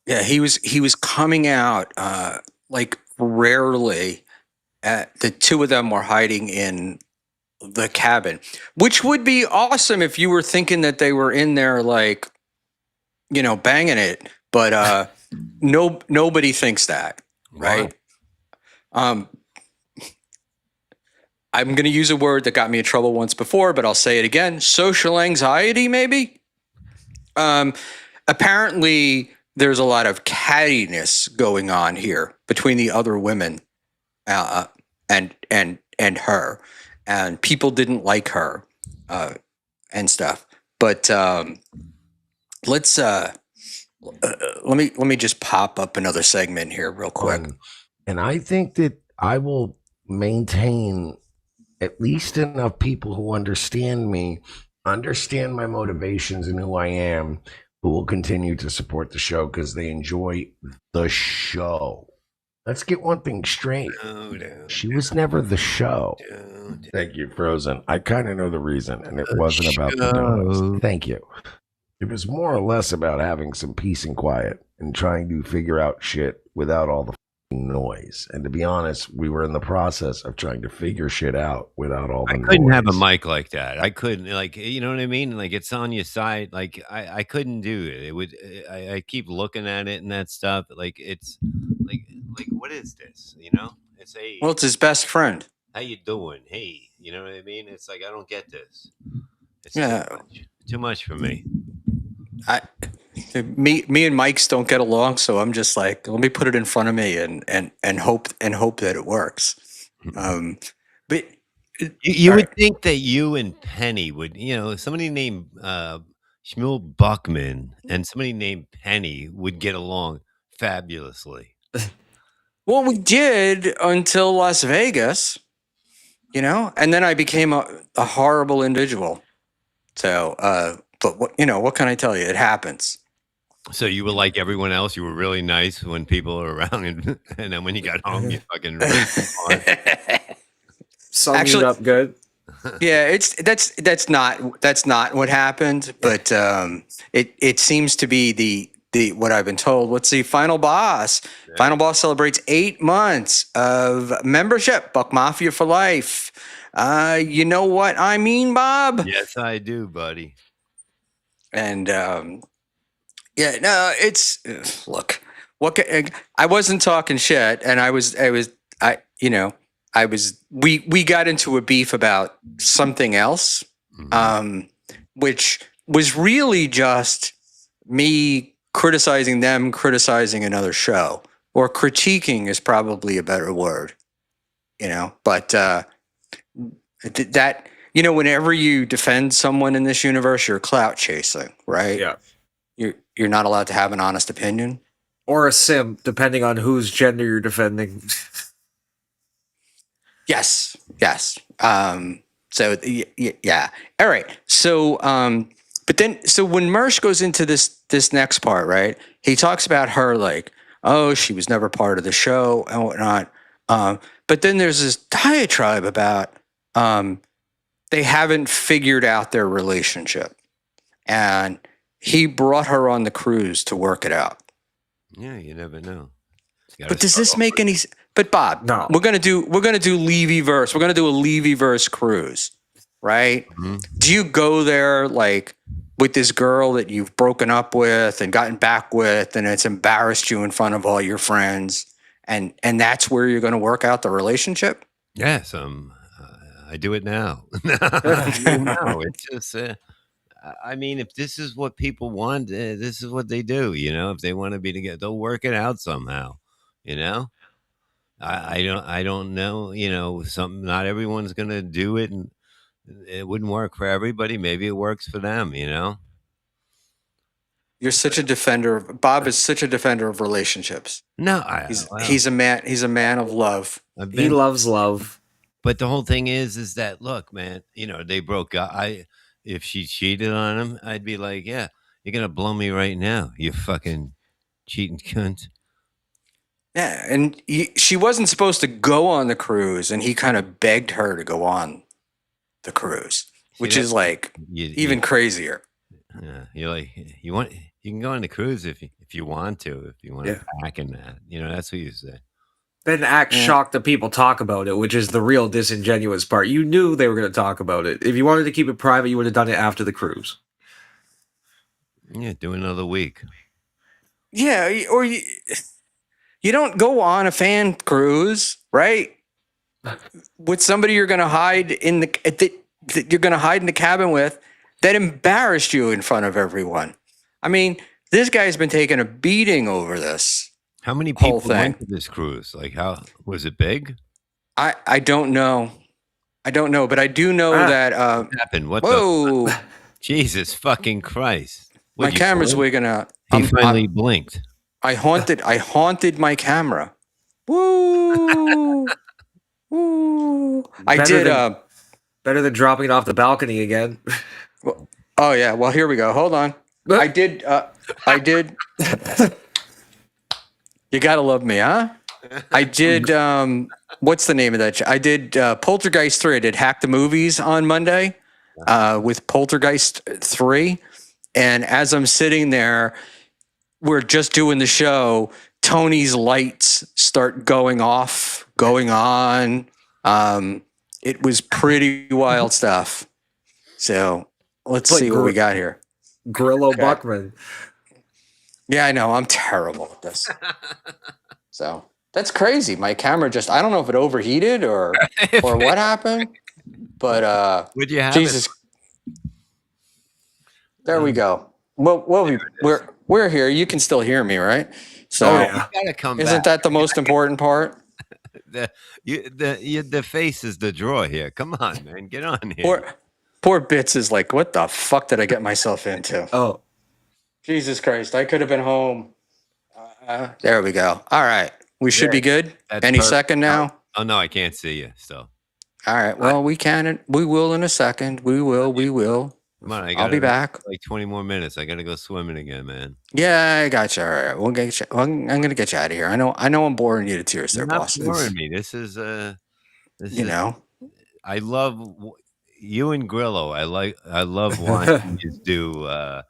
Yeah, he was coming out like rarely. The two of them were hiding in the cabin, which would be awesome if you were thinking that they were in there, like, banging it. But nobody thinks that, right? Wow. I'm going to use a word that got me in trouble once before, but I'll say it again. Social anxiety, maybe. Apparently, there's a lot of cattiness going on here between the other women and her, and people didn't like her and stuff. But let me just pop up another segment here real quick. And I think that I will maintain at least enough people who understand me, understand my motivations and who I am, who will continue to support the show because they enjoy the show. Let's get one thing straight. She was never the show. Thank you, Frozen. I kind of know the reason, and it wasn't about the donuts. Thank you. It was more or less about having some peace and quiet and trying to figure out shit without all the noise. And to be honest, we were in the process of trying to figure shit out without all the noise. I couldn't have a mic like that. I couldn't, like, you know what I mean? Like, it's on your side. Like, I couldn't do it. It would. I keep looking at it and that stuff. Like, it's like what is this? It's Well, it's his best friend. how you doing? Hey, you know what I mean? It's like I don't get this. It's Yeah. too much for me. Me and Mike's don't get along, so I'm just like, let me put it in front of me and hope that it works. But You all would right. think that you and Penny would, somebody named Schmuel Buckman and somebody named Penny would get along fabulously. Well, we did until Las Vegas, and then I became a horrible individual. So, but what can I tell you? It happens. So you were like everyone else. You were really nice when people were around, and then when you got home, you fucking ripped them apart. Summed Actually- it up good. Yeah, that's not what happened, but it seems to be the what I've been told. Let's see, Final Boss. Yeah. Final Boss celebrates 8 months of membership. Buck Mafia for life. You know what I mean, Bob? Yes, I do, buddy. And yeah, no, it's look. I wasn't talking shit, and we got into a beef about something else, which was really just me criticizing them, criticizing another show, or critiquing is probably a better word, but that, whenever you defend someone in this universe, you're clout chasing, right? Yeah. You're not allowed to have an honest opinion. Or a sim, depending on whose gender you're defending. Yes. So yeah. All right. So but then when Mersh goes into this next part, right? He talks about her like, oh, she was never part of the show and whatnot. But then there's this diatribe about they haven't figured out their relationship, and he brought her on the cruise to work it out. Yeah, you never know. But does this make any? But Bob, No. we're gonna do Levy verse. We're gonna do a Levy verse cruise, right? Mm-hmm. Do you go there like with this girl that you've broken up with and gotten back with, and it's embarrassed you in front of all your friends, and that's where you're gonna work out the relationship? Yes, I do it now. No, it's just. I mean, if this is what people want, this is what they do. If they want to be together, they'll work it out somehow. I don't know. Something. Not everyone's gonna do it, and it wouldn't work for everybody. Maybe it works for them. You're such a defender. Bob is such a defender of relationships. No, He's a man. He's a man of love. He loves love. But the whole thing is that look, man. They broke up. If she cheated on him, I'd be like, yeah, you're gonna blow me right now, you fucking cheating cunt. Yeah, and she wasn't supposed to go on the cruise, and he kind of begged her to go on the cruise, which is like even crazier. Yeah, you're like, you can go on the cruise if you want to pack in that. That's what you say. Then act shocked that people talk about it, which is the real disingenuous part. You knew they were going to talk about it. If you wanted to keep it private, you would have done it after the cruise. Yeah, do another week. Yeah, or you don't go on a fan cruise, right? With somebody you're going to hide in you're going to hide in the cabin with that embarrassed you in front of everyone. I mean, this guy's been taking a beating over this. How many people went to this cruise? Like, how was it big? I don't know. But I do know that. What happened? What whoa! the? Jesus fucking Christ! My camera's wigging out. He finally blinked. I haunted my camera. Woo! Woo! Better than dropping it off the balcony again. Oh yeah. Well, here we go. Hold on. I did. You gotta love me, huh? I did. What's the name of that? I did Poltergeist 3. I did Hack the Movies on Monday with Poltergeist 3. And as I'm sitting there, we're just doing the show. Tony's lights start going off, going on. It was pretty wild stuff. So let's see what we got here. Grillo Buckman. Yeah, I know. I'm terrible at this. So that's crazy. My camera I don't know if it overheated or what happened, but would you have Jesus. There we go. Well, we're here. You can still hear me, right? So Oh, yeah. You gotta come isn't back. that the most important part? The face is the draw here. Come on, man, get on here. Poor Bits is like, what the fuck did I get myself into? Oh, Jesus Christ, I could have been home. There we go. All right. We should be good. That's Any perfect. second now. Oh no, I can't see you. So All right. Well, we will in a second. We will. come on, I'll be back. like 20 more minutes. I gotta go swimming again, man. Yeah, I got you. All right. We'll get you. I'm going to get you out of here. I know I'm boring you to tears there, You're not boss. boring me. This is You know. I love you and Grillo. I love watching you do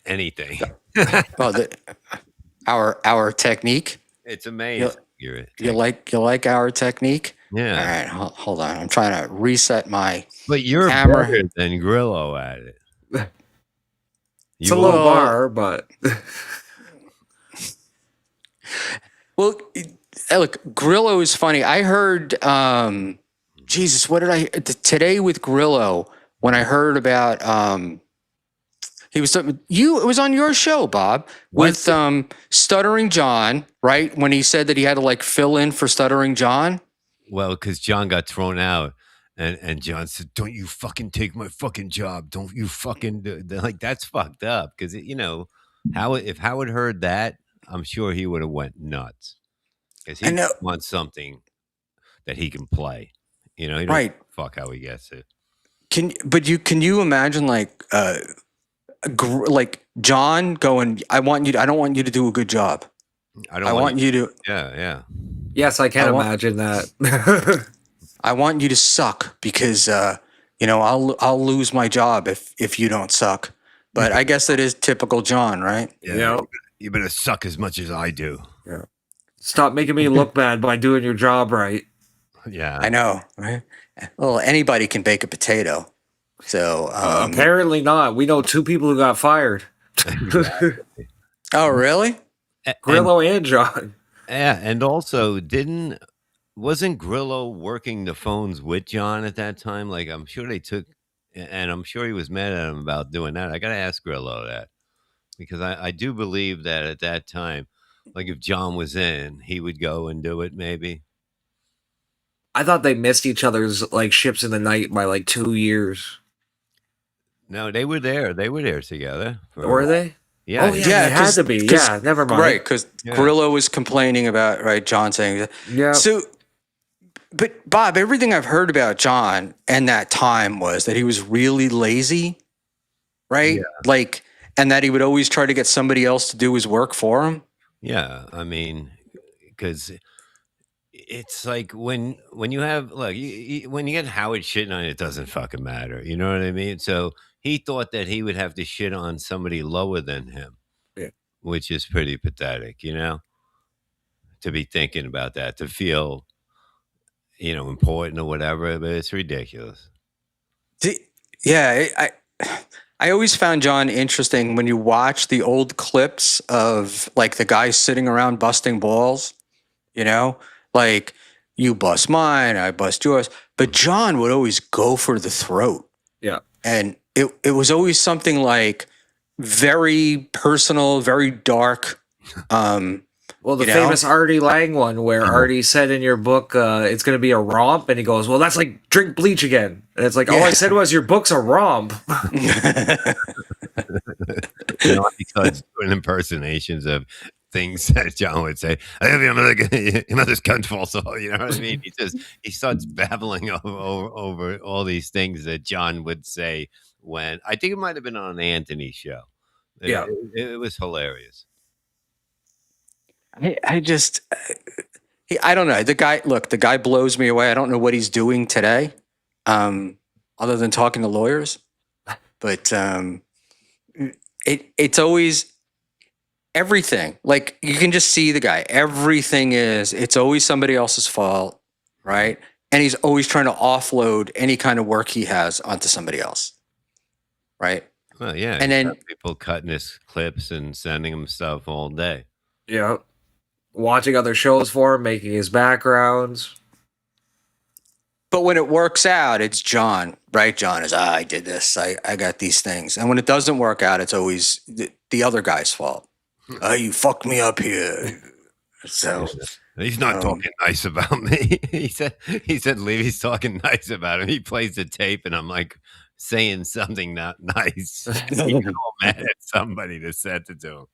anything. Well, our technique. It's amazing. You like our technique? Yeah. All right. Hold on. I'm trying to reset my But you're camera. better than Grillo at it. it's a low bar, but Well, look, Grillo is funny. I heard, Jesus, what did I today with Grillo when I heard about he was it was on your show, Bob, with Stuttering John, right? When he said that he had to like fill in for Stuttering John. Well, because John got thrown out, and John said, "Don't you fucking take my fucking job? Don't you fucking do like that's fucked up?" Because if Howard heard that, I'm sure he would have went nuts. Because he wants something that he can play. He don't Right. Fuck how he gets it. Can you imagine like John going, I don't want you to do a good job. I want you to. Yeah. yes, I can imagine that. I want you to suck because I'll lose my job if you don't suck. But I guess that is typical John, right? Yeah. You better suck as much as I do. Yeah. Stop making me look bad by doing your job right. Yeah. I know, right? Well, anybody can bake a potato. So Apparently not. We know 2 people who got fired. Oh, really? Grillo and John. Yeah, and also wasn't Grillo working the phones with John at that time? Like I'm sure and I'm sure he was mad at him about doing that. I gotta ask Grillo that because I do believe that at that time, like if John was in, he would go and do it maybe. I thought they missed each other's like ships in the night by like 2 years. No, they were there. They were there together. Were they? Yeah. Oh, yeah, they had to be. Yeah, never mind. Right, because Grillo was complaining about John saying that. Yeah. So, but Bob, everything I've heard about John and that time was that he was really lazy, right? Yeah. Like, and that he would always try to get somebody else to do his work for him. Yeah, I mean, because it's like when you have when you get Howard shitting on it, it doesn't fucking matter. You know what I mean? So he thought that he would have to shit on somebody lower than him, which is pretty pathetic, to be thinking about that, to feel, important or whatever, but it's ridiculous. Yeah, I always found John interesting when you watch the old clips of like the guys sitting around busting balls, like you bust mine, I bust yours. But John would always go for the throat. Yeah. And it was always something like very personal, very dark. Well, the famous Artie Lang one where Artie said in your book, it's going to be a romp. And he goes, well, that's like drink bleach again. And it's like, all I said was your book's a romp. He starts doing impersonations of things that John would say. I have your mother's country also. You know what I mean? He starts babbling over all these things that John would say when I think it might have been on Anthony's show. It was hilarious. I don't know. The guy blows me away. I don't know what he's doing today, other than talking to lawyers. But it's always everything. Like you can just see the guy. It's always somebody else's fault, right? And he's always trying to offload any kind of work he has onto somebody else, right? Well, yeah. And then people cutting his clips and sending him stuff all day. Yeah. Watching other shows for him, making his backgrounds. But when it works out, it's John, right? John is, I did this. I got these things. And when it doesn't work out, it's always the other guy's fault. Oh, you fucked me up here. So He's not talking nice about me. he said Levy's talking nice about him. He plays the tape, and I'm like saying something not nice. He's all mad at somebody that said it to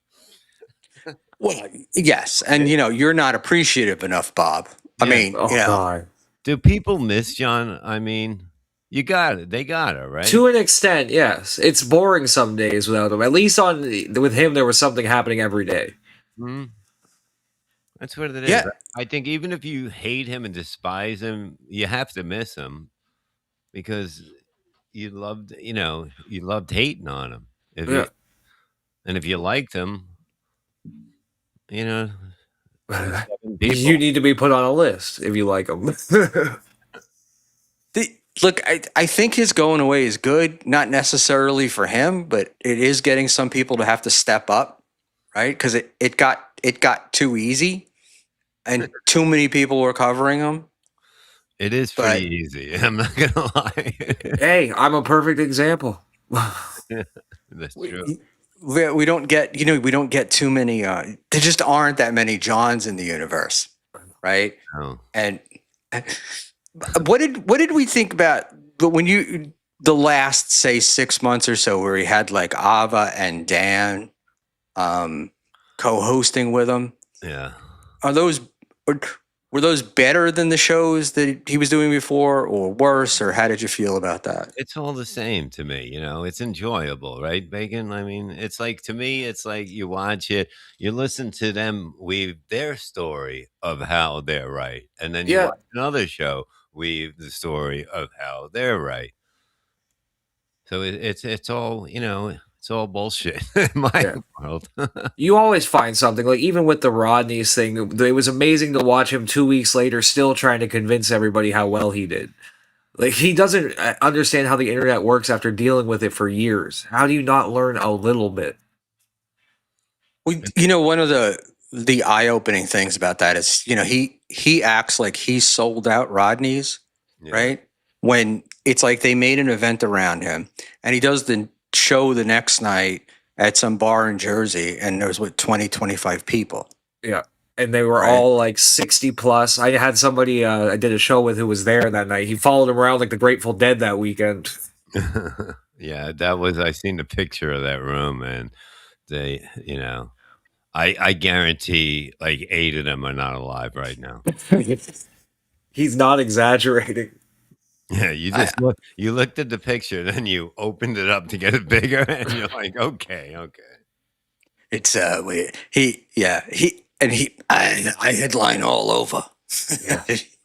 him. Well, yes. And, you're not appreciative enough, Bob. I mean, God. Do people miss John? I mean, you got it. They got it, right? To an extent, yes. It's boring some days without him. At least with him, there was something happening every day. Mm-hmm. That's what it is. Yeah. I think even if you hate him and despise him, you have to miss him because you loved hating on him. And if you liked him, you need to be put on a list if you like him. Look, I think his going away is good, not necessarily for him, but it is getting some people to have to step up, right? Because it got too easy, and too many people were covering him. It is pretty easy. I'm not gonna lie. Hey, I'm a perfect example. That's true. We don't get too many. There just aren't that many Johns in the universe, right? No. And what did we think about? But when the last, say, 6 months or so, where he had like Ava and Dan co-hosting with him, Yeah. Were those better than the shows that he was doing before, or worse, or how did you feel about that? It's all the same to me, it's enjoyable, right, Bacon? I mean, it's like, to me, it's like you watch it, you listen to them weave their story of how they're right, and then you watch another show weave the story of how they're right. So it's all, it's all bullshit in my world. You always find something, like even with the Rodney's thing, it was amazing to watch him 2 weeks later still trying to convince everybody how well he did. Like, he doesn't understand how the internet works after dealing with it for years. How do you not learn a little bit? Well, one of the eye-opening things about that is, he acts like he sold out Rodney's, right? When it's like they made an event around him, and he does the show the next night at some bar in Jersey, and there was 20, 25 people. Yeah. And they were all like 60 plus. I had somebody I did a show with who was there that night. He followed him around like the Grateful Dead that weekend. Yeah, I seen the picture of that room, and they, I guarantee like 8 of them are not alive right now. He's not exaggerating. Yeah, you looked at the picture, then you opened it up to get it bigger, and you're like, okay. It's I headline all over.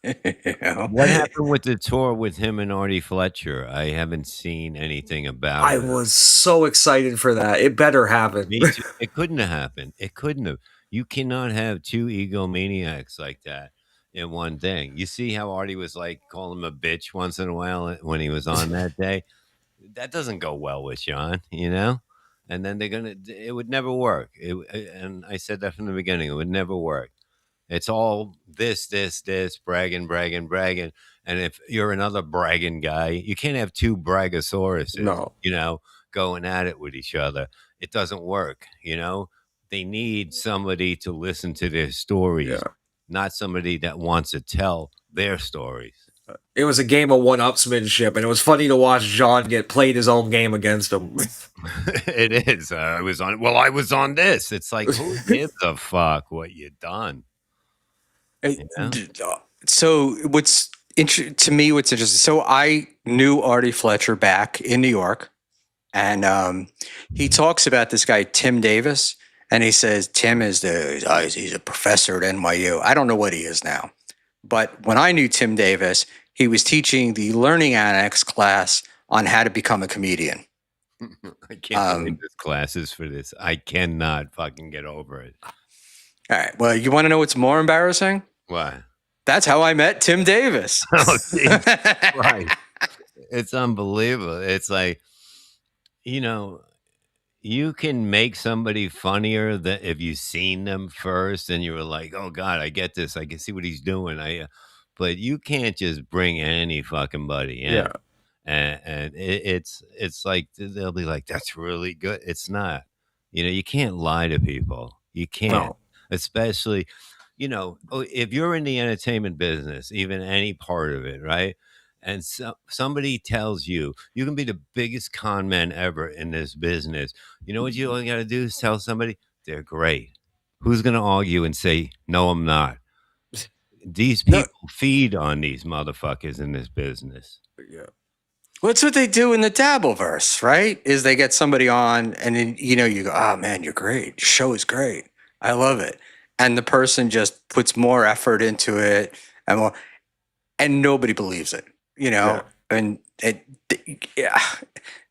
What happened with the tour with him and Artie Fletcher? I haven't seen anything about it. I was so excited for that. It better happen. Me too. It couldn't have happened. It couldn't have. You cannot have two egomaniacs like that in one thing. You see how Artie was like calling him a bitch once in a while when he was on that day? That doesn't go well with Sean, And then it would never work. And I said that from the beginning. It would never work. It's all this, bragging. And if you're another bragging guy, you can't have two braggosauruses, going at it with each other. It doesn't work, They need somebody to listen to their stories, not somebody that wants to tell their stories. It was a game of one-upsmanship, and it was funny to watch John get played his own game against him. It is. I was on this. It's like, who gives a fuck what you done? So what's interesting. So I knew Artie Fletcher back in New York, and he talks about this guy Tim Davis, and he says Tim is he's a professor at NYU. I don't know what he is now, but when I knew Tim Davis, he was teaching the Learning Annex class on how to become a comedian. I can't believe this classes for this. I cannot fucking get over it. All right. Well, you want to know what's more embarrassing? Why? That's how I met Tim Davis. Oh, right. It's unbelievable. It's like, you can make somebody funnier than if you've seen them first and you were like, oh God, I get this. I can see what he's doing. but you can't just bring any fucking buddy in. Yeah. And it's like they'll be like, "That's really good." It's not. You can't lie to people. You can't, No. especially, if you're in the entertainment business, even any part of it, right? And somebody tells you can be the biggest con man ever in this business. You know what you only got to do is tell somebody they're great. Who's going to argue and say, no, I'm not? These No. people feed on these motherfuckers in this business. Yeah. What's what they do in the Dabbleverse, right? Is they get somebody on and then, you go, oh man, you're great. Your show is great. I love it. And the person just puts more effort into it and nobody believes it, Yeah. and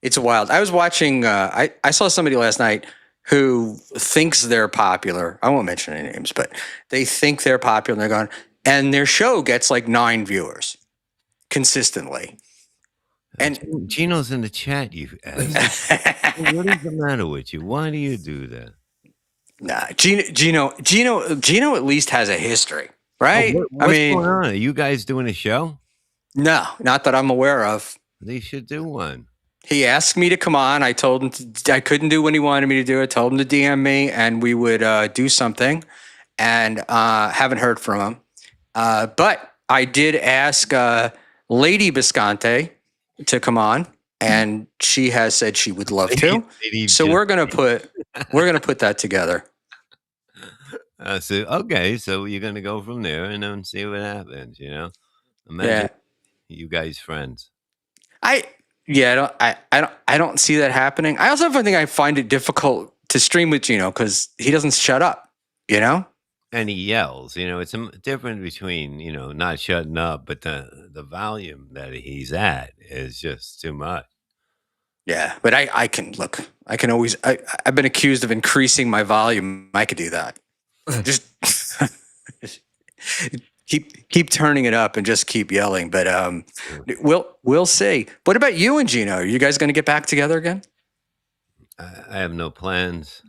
it's wild. I was watching, I saw somebody last night who thinks they're popular. I won't mention any names, but they think they're popular and they're going, and their show gets like 9 viewers consistently. And Gino's in the chat. You asked. What is the matter with you? Why do you do that? nah, Gino at least has a history, right? What's going on? Are you guys doing a show? No, not that I'm aware of. They should do one. He asked me to come on. I told him I couldn't do when he wanted me to do it. Told him to DM me and we would do something, and haven't heard from him. But I did ask Lady Bisconte to come on, and she has said she would love to. So we're gonna put that together. So you're gonna go from there and then see what happens. Imagine you guys friends. I don't see that happening. I also think I find it difficult to stream with Gino because he doesn't shut up. And he yells. It's a difference between not shutting up, but the volume that he's at is just too much. Yeah, but I can look. I can always. I've been accused of increasing my volume. I could do that. Just keep turning it up and just keep yelling. But we'll see. What about you and Gino? Are you guys going to get back together again? I have no plans.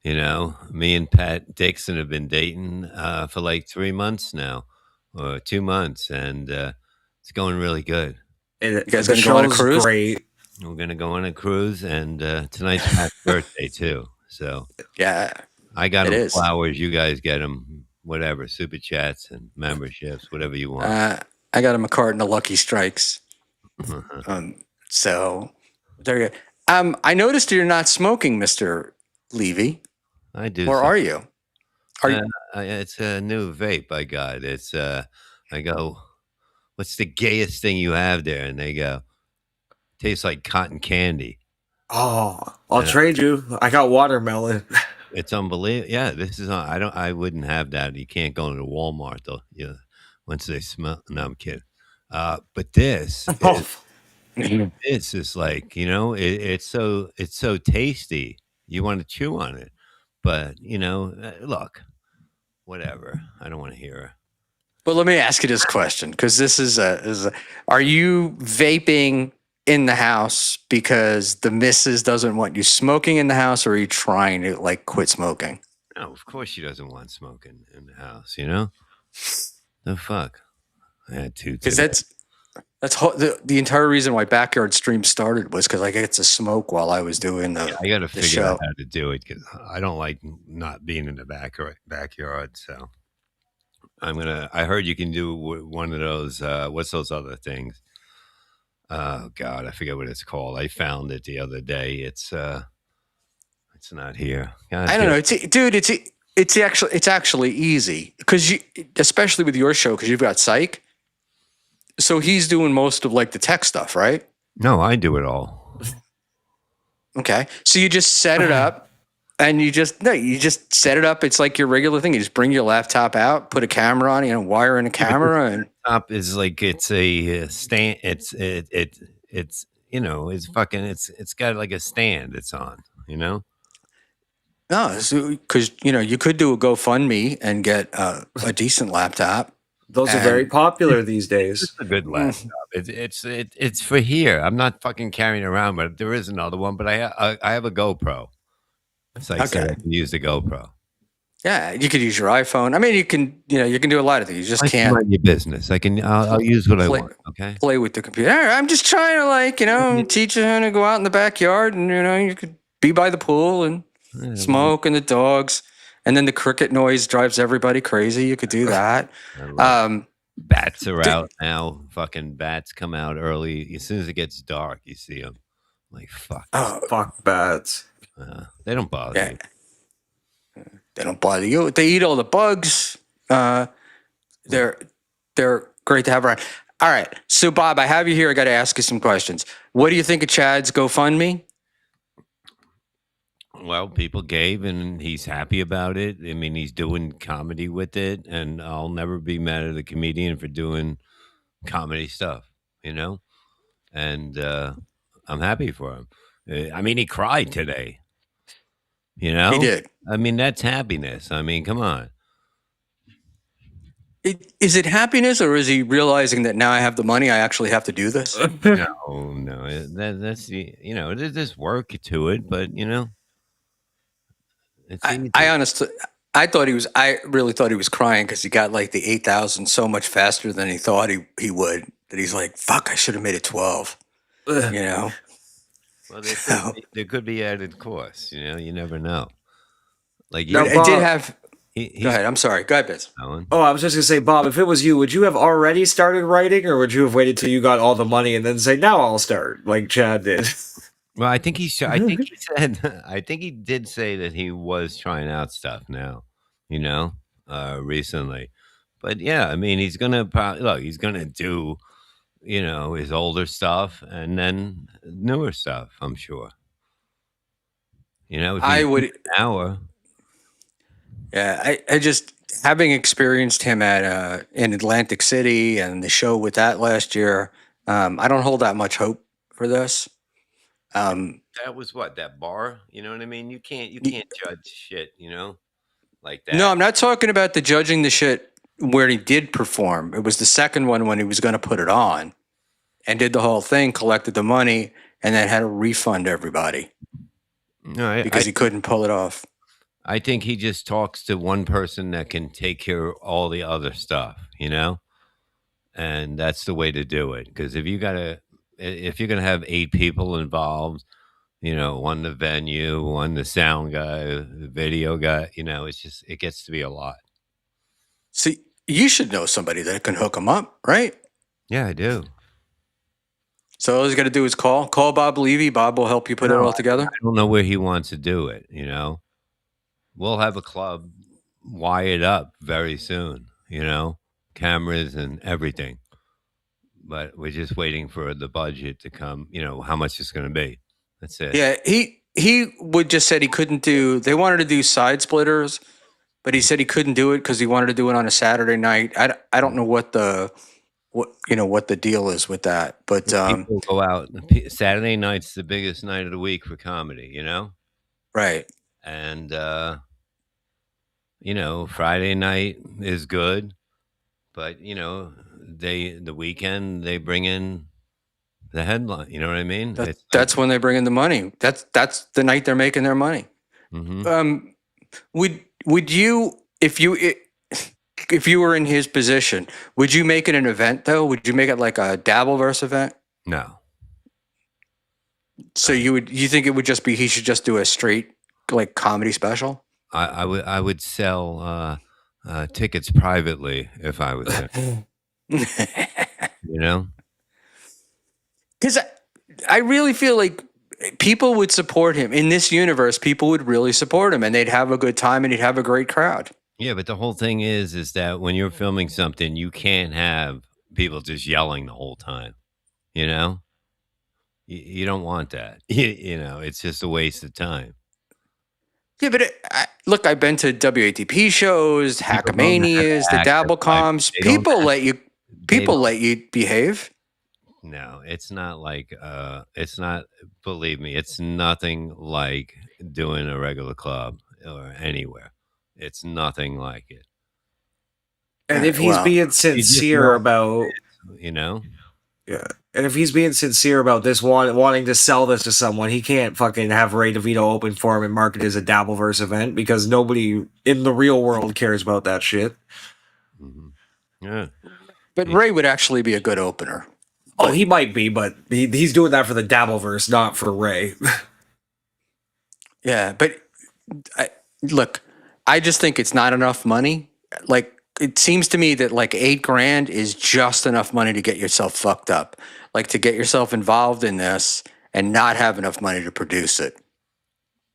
Me and Pat Dixon have been dating for like 3 months now, or 2 months, and it's going really good. And You guys gonna go on a cruise? Great. We're gonna go on a cruise, and tonight's Pat's birthday too. So Yeah, I got it him is. flowers. You guys get him whatever, super chats and memberships, whatever you want. I got him a carton of Lucky Strikes. So there you go. I noticed you're not smoking, Mr. Levy. I do. Or are you? Are you? It's a new vape I got. It's I go, what's the gayest thing you have there? And they go, tastes like cotton candy. Oh, I'll trade you. I got watermelon. It's unbelievable. Yeah, this is. I wouldn't have that. You can't go into Walmart though. Once they smell. No, I'm kidding. But this. This is like it's so tasty. You want to chew on it, but look, whatever. I don't want to hear her. Well, let me ask you this question, because this is are you vaping in the house because the missus doesn't want you smoking in the house, or are you trying to like quit smoking? No, of course she doesn't want smoking in the house. The fuck. I had to. Because that's the entire reason why Backyard Stream started was because I get to smoke while I was doing the. I got to figure show. out how to do it because I don't like not being in the backyard. So I heard you can do one of those. What's those other things? Oh God, I forget what it's called. I found it the other day. It's not here. God, I don't know, it's actually easy because especially with your show, because you've got Psych. So he's doing most of like the tech stuff, right? No, I do it all. Okay, so you just set it up, and you just set it up. It's like your regular thing. You just bring your laptop out, put a camera on, wire in a camera, and top is like it's a stand. It's fucking. It's got like a stand. It's on. No, because you could do a GoFundMe and get a decent laptop. Those are very popular these days. It's a good laptop. It's for here. I'm not fucking carrying around, but there is another one. But I have a GoPro. It's like Okay. I can use the GoPro. Yeah, you could use your iPhone. I mean, you can do a lot of things. You just I can can't mind your business. I'll use what I play, want. Okay. play with the computer. I'm just trying to teach you how to go out in the backyard, and you could be by the pool and smoke and the dogs, and then the cricket noise drives everybody crazy. You could do that. Bats are out now. Fucking bats come out early. As soon as it gets dark, you see them. Like, fuck. Fuck bats. They don't bother Yeah. you. They don't bother you. They eat all the bugs. They're great to have around. All right. So, Bob, I have you here. I got to ask you some questions. What do you think of Chad's GoFundMe? Well, people gave, and he's happy about it. I mean, he's doing comedy with it, and I'll never be mad at a comedian for doing comedy stuff, And I'm happy for him. I mean, he cried today. He did. I mean, that's happiness. I mean, come on. Is it happiness, or is he realizing that now I have the money, I actually have to do this? No. That's there's this work to it, but it's I honestly, I really thought he was crying because he got like the 8,000 so much faster than he thought he would. That he's like, fuck, I should have made it 12. Well, there could be added costs. You never know. Like Now, I Bob- did have. he's Go ahead. I'm sorry. Go ahead, Biz. going. Oh, I was just gonna say, Bob, if it was you, would you have already started writing, or would you have waited till you got all the money and then say, "Now I'll start," like Chad did? Well, I think he said. I think he did say that he was trying out stuff now. Recently, but yeah, I mean, he's gonna he's gonna do, his older stuff and then newer stuff. I'm sure. If I would. an hour. Yeah, I just having experienced him at in Atlantic City and the show with that last year. I don't hold that much hope for this. That was what, that bar. You know what I mean? You can't judge shit. Like that. No, I'm not talking about the judging the shit where he did perform. It was the second one when he was going to put it on and did the whole thing, collected the money, and then had to refund everybody No, because he couldn't pull it off. I think he just talks to one person that can take care of all the other stuff, and that's the way to do it. Because if you're gonna have 8 people involved, one the venue, one the sound guy, the video guy, it gets to be a lot. See, you should know somebody that can hook him up, right? Yeah, I do. So all he's got to do is call Bob Levy. Bob will help you put it all together. I don't know where he wants to do it. We'll have a club wired up very soon. Cameras and everything. But we're just waiting for the budget to come. How much it's going to be. That's it. Yeah, he would just said he couldn't do. They wanted to do side splitters, but he said he couldn't do it because he wanted to do it on a Saturday night. I don't know what the deal is with that, but People go out. Saturday night's the biggest night of the week for comedy. Right. And Friday night is good, but the weekend they bring in the headline. You know what I mean? That's when they bring in the money. That's the night they're making their money. Mm-hmm. Would you, if you were in his position, would you make it an event though? Would you make it like a Dabbleverse event? No. So you think it would just be he should just do a straight like comedy special? I would sell tickets privately if I was there. Because I really feel like people would support him in this universe. People would really support him, and they'd have a good time, and he'd have a great crowd. Yeah, but the whole thing is that when you're filming something, you can't have people just yelling the whole time. You don't want that. It's just a waste of time. Yeah, but look, I've been to WATP shows, Hackamanias, the Dabblecoms. People let you behave. No, it's not like it's not. Believe me, it's nothing like doing a regular club or anywhere. It's nothing like it. And if he's being sincere about, Yeah. And if he's being sincere about this, wanting to sell this to someone, he can't fucking have Ray DeVito open for him and market it as a Dabbleverse event because nobody in the real world cares about that shit. Yeah. But Ray would actually be a good opener. Oh, he might be, but he's doing that for the Dabbleverse, not for Ray. Yeah, but look, I just think it's not enough money. Like, it seems to me that like $8,000 is just enough money to get yourself fucked up, like to get yourself involved in this and not have enough money to produce it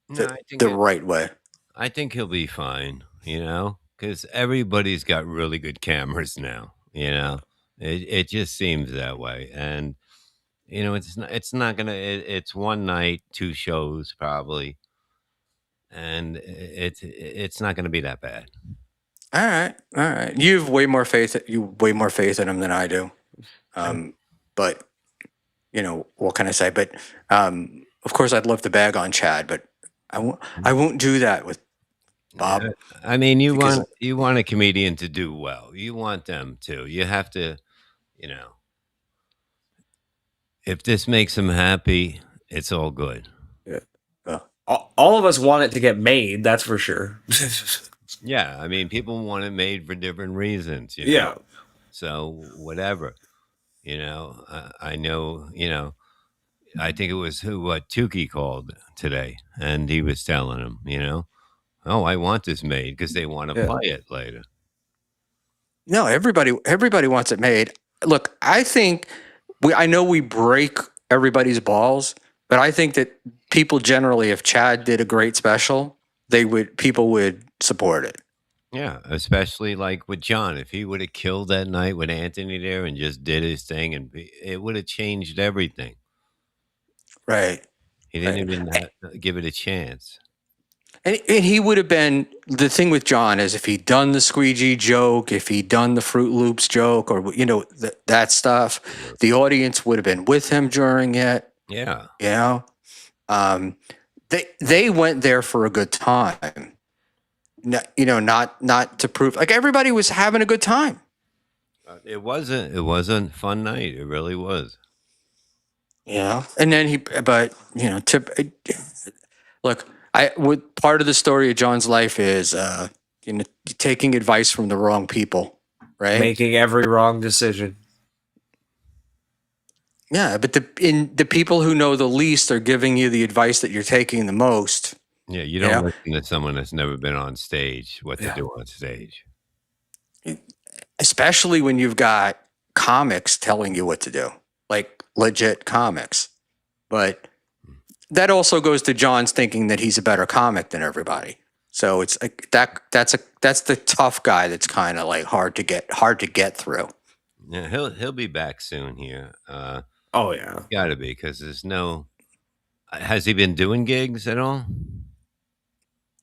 No, I think the right way. I think he'll be fine, you know, because everybody's got really good cameras now. You know, it just seems that way, and you know, it's not gonna. It's one night, two shows probably, and it's not gonna be that bad. All right. You have way more faith. In him than I do. But you know, what can I say? But of course, I'd love to bag on Chad, but I won't. I won't do that with Bob. Yeah. I mean, Because- you want a comedian to do well. You want them to. You have to, you know, if this makes them happy, it's all good. All of us want it to get made, that's for sure. Yeah, I mean, people want it made for different reasons. You know? Yeah. So whatever, you know, I know, you know, I think it was what Tukey called today, and he was telling him, you know, oh, I want this made because they want to play it later. No, everybody wants it made. Look, I think I know we break everybody's balls, but I think that people generally, if Chad did a great special, people would support it. Yeah, especially like with John. If he would have killed that night with Anthony there and just did his thing, it would have changed everything. Right. He didn't even give it a chance. And he would have been, the thing with John is if he'd done the squeegee joke, if he'd done the Fruit Loops joke, or, you know, that stuff, the audience would have been with him during it. Yeah. You know, they went there for a good time. You know, not to prove, like, everybody was having a good time. It was a fun night. It really was. Yeah. And then but you know, look, part of the story of John's life is, you know, taking advice from the wrong people, right? Making every wrong decision. Yeah, but the people who know the least are giving you the advice that you're taking the most. Yeah, you don't listen to someone that's never been on stage what to do on stage. Especially when you've got comics telling you what to do, like legit comics. But that also goes to John's thinking that he's a better comic than everybody. So it's like that's the tough guy that's kind of like hard to get through. Yeah, he'll be back soon here. Oh yeah, got to be, because there's no. Has he been doing gigs at all?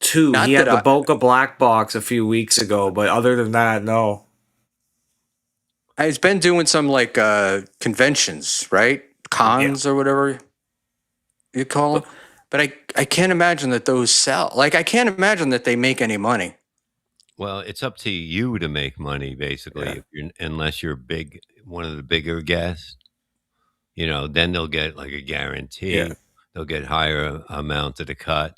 He had the Boca Black Box a few weeks ago, but other than that, no. He's been doing some like conventions, right? Cons or whatever you call them. But I can't imagine that those sell. Like, I can't imagine that they make any money. Well, it's up to you to make money, basically, unless you're big, one of the bigger guests. You know, then they'll get like a guarantee. Yeah. They'll get higher amount of the cut.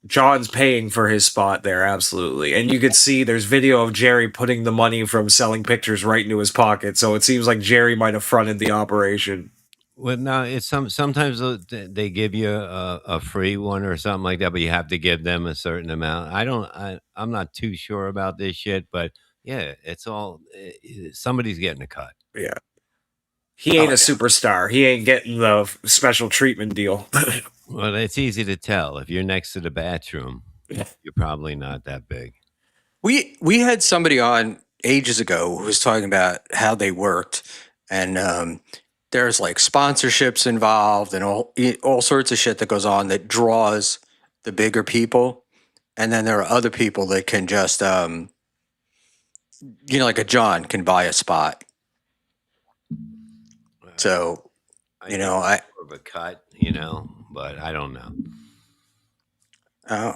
John's paying for his spot there, absolutely. And you could see there's video of Jerry putting the money from selling pictures right into his pocket. So it seems like Jerry might have fronted the operation. Well, no, it's sometimes they give you a free one or something like that, but you have to give them a certain amount. I'm not too sure about this shit, but yeah, it's all somebody's getting a cut. Yeah, he ain't a superstar. He ain't getting the special treatment deal. Well, it's easy to tell if you're next to the bathroom. You're probably not that big. We had somebody on ages ago who was talking about how they worked, and there's like sponsorships involved and all sorts of shit that goes on that draws the bigger people. And then there are other people that can just, you know, like a John can buy a spot. So, you know, more of a cut, you know, but I don't know.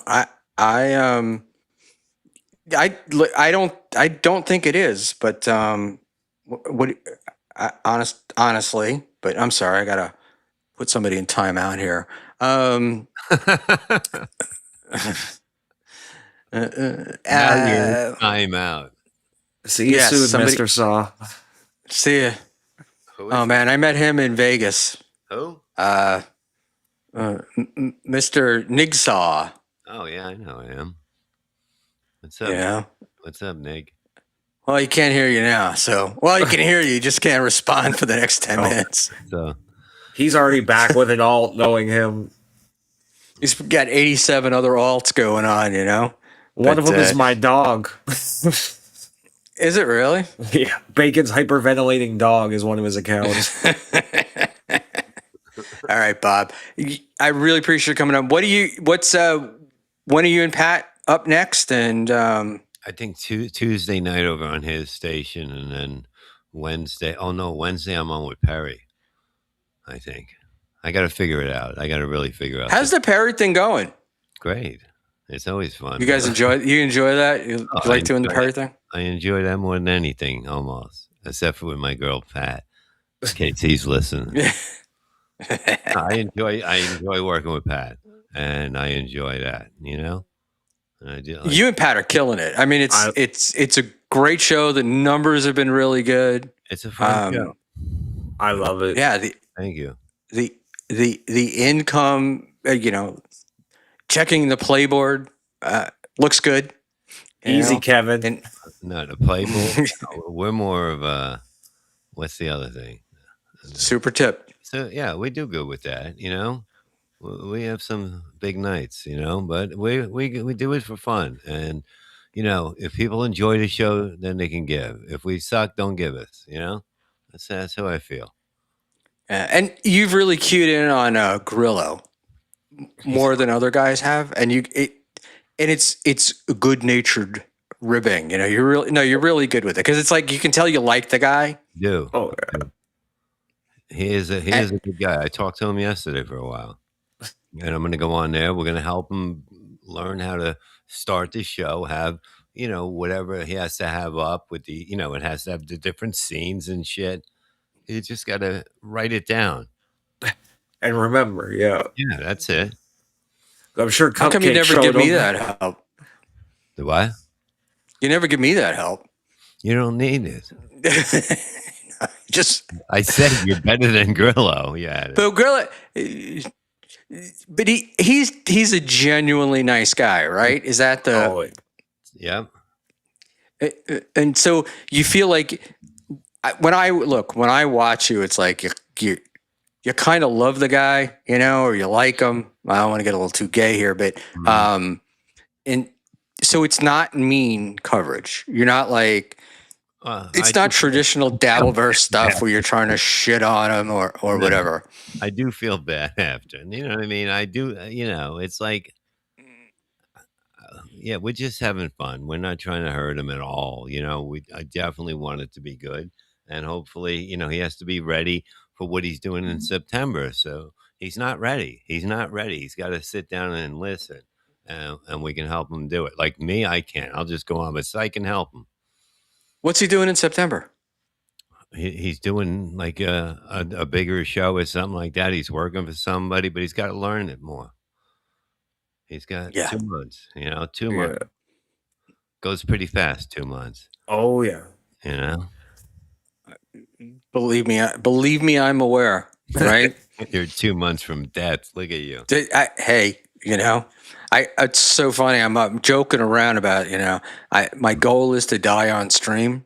I don't think it is, but what honestly, but I'm sorry, I gotta put somebody in timeout here. Now you're in time out. See you Yes, soon, somebody- Mr. Saw. See ya. Who is Oh man, I met him in Vegas. who? Mr. Nigsaw. Oh yeah, I know him. What's up? You know. What's up, Nick? Well, he can't hear you now, so he can hear you. You just can't respond for the next 10 minutes. So He's already back with an alt, knowing him. He's got 87 other alts going on. You know. One But, of them is my dog. Is it really? Yeah, Bacon's hyperventilating dog is one of his accounts. All right, Bob. I really appreciate you coming up. When are you and Pat up next? And I think Tuesday night over on his station, and then Wednesday. Oh no, Wednesday I'm on with Perry. I think I got to figure it out. I got to really figure out. how's the Perry thing going? Great? It's always fun. You guys enjoy that? You Oh, like I doing the enjoy Perry it. thing? I enjoy that more than anything, almost, except for with my girl Pat. In case he's listening. I enjoy working with Pat, and I enjoy that. You know, and I do. Like, You and Pat are killing it. I mean, it's a great show. The numbers have been really good. it's a fun show. I love it. Yeah, Thank you. the income, checking the playboard looks good. you Easy, know? Kevin. And No, the Playboy. We're more of a. What's the other thing? super tip. So yeah, we do good with that. You know, we have some big nights. You know, but we do it for fun, and you know, if people enjoy the show, then they can give. If we suck, don't give us. You know, that's how I feel. And you've really cued in on Grillo more than other guys have, and it's good natured ribbing. You know, you're really good with it because it's like you can tell you like the guy. Do Oh, yeah. he is a good guy. I talked to him yesterday for a while, and I'm going to go on there. We're going to help him learn how to start the show. Have whatever he has to have up with the it has to have the different scenes and shit. You just got to write it down. And remember, yeah. Yeah, that's it. I'm sure How come you Cupcake never showed give me him. that help? The what? You never give me that help. You don't need it. Just I said you're better than Grillo. Yeah. but Grillo, but he's a genuinely nice guy, right? Is that the? Oh, Yep. And so you feel like when I watch you, it's like you kind of love the guy, or you like him. I don't want to get a little too gay here, but and so it's not mean coverage. You're not like it's not traditional Dabbleverse stuff where you're trying to shit on him or whatever. I do feel bad after. You know what I mean? I do. It's like. Yeah, we're just having fun. We're not trying to hurt him at all. I definitely want it to be good. And hopefully, he has to be ready for what he's doing in September. So he's not ready. He's not ready. He's got to sit down and listen. And we can help him do it. Like me, I can't. I'll just go on, but I can help him. What's he doing in September? He's doing like a bigger show or something like that. He's working for somebody, but he's got to learn it more. He's got 2 months, 2 months. Goes pretty fast, 2 months. Oh, yeah. Believe me, I'm aware, right? You're 2 months from death. Look at you. Hey, it's so funny. I'm joking around about, my goal is to die on stream.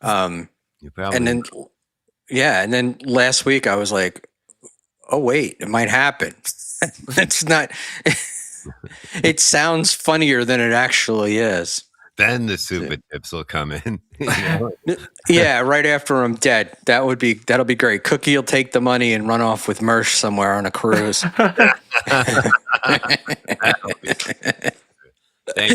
You probably and then last week I was like, oh wait, it might happen. It's not. It sounds funnier than it actually is. Then the super tips will come in. Yeah, right after I'm dead. That'll be great. Cookie will take the money and run off with Mersh somewhere on a cruise. Thank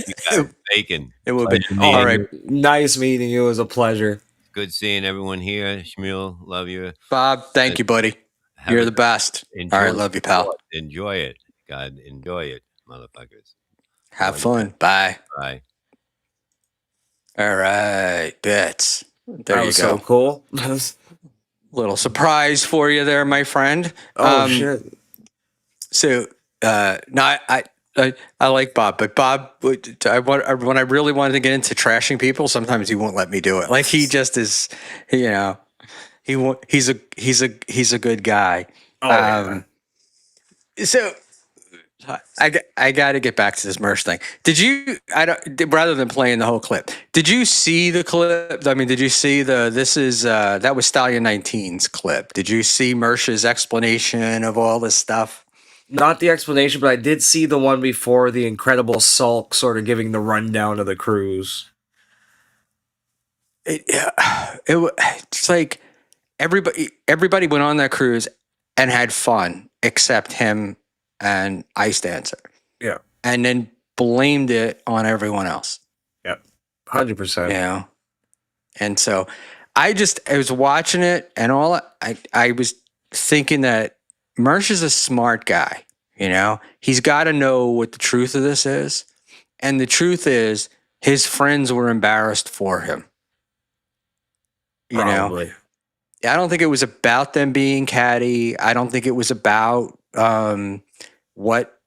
you, guys. Bacon. It would be all right. Nice meeting you. It was a pleasure. Good seeing everyone here. Schmuel, love you. Bob, thank you, buddy. You're the best. All right, love you, pal. Enjoy it. God, enjoy it, motherfuckers. Have fun. Bye. Bye. All right, bets. There That you was go. so cool. little surprise for you there, my friend. Oh shit! So, no, I like Bob, but Bob, when I really wanted to get into trashing people, sometimes he won't let me do it. Like he just is, you know, he's a good guy. Oh yeah. So I got to get back to this merch thing. Did you? Rather than playing the whole clip, did you see the clip? I mean, did you see that was Stallion 19's clip? Did you see Mersh's explanation of all this stuff? Not the explanation, but I did see the one before the Incredible Sulk sort of giving the rundown of the cruise. It's like everybody went on that cruise and had fun except him and Ice Dancer. Yeah. And then blamed it on everyone else. Yep. 100%. You know? And so I was watching it and I was thinking that Mersh is a smart guy, you know? He's got to know what the truth of this is. And the truth is his friends were embarrassed for him. You Probably. know? I don't think it was about them being catty. I don't think it was about what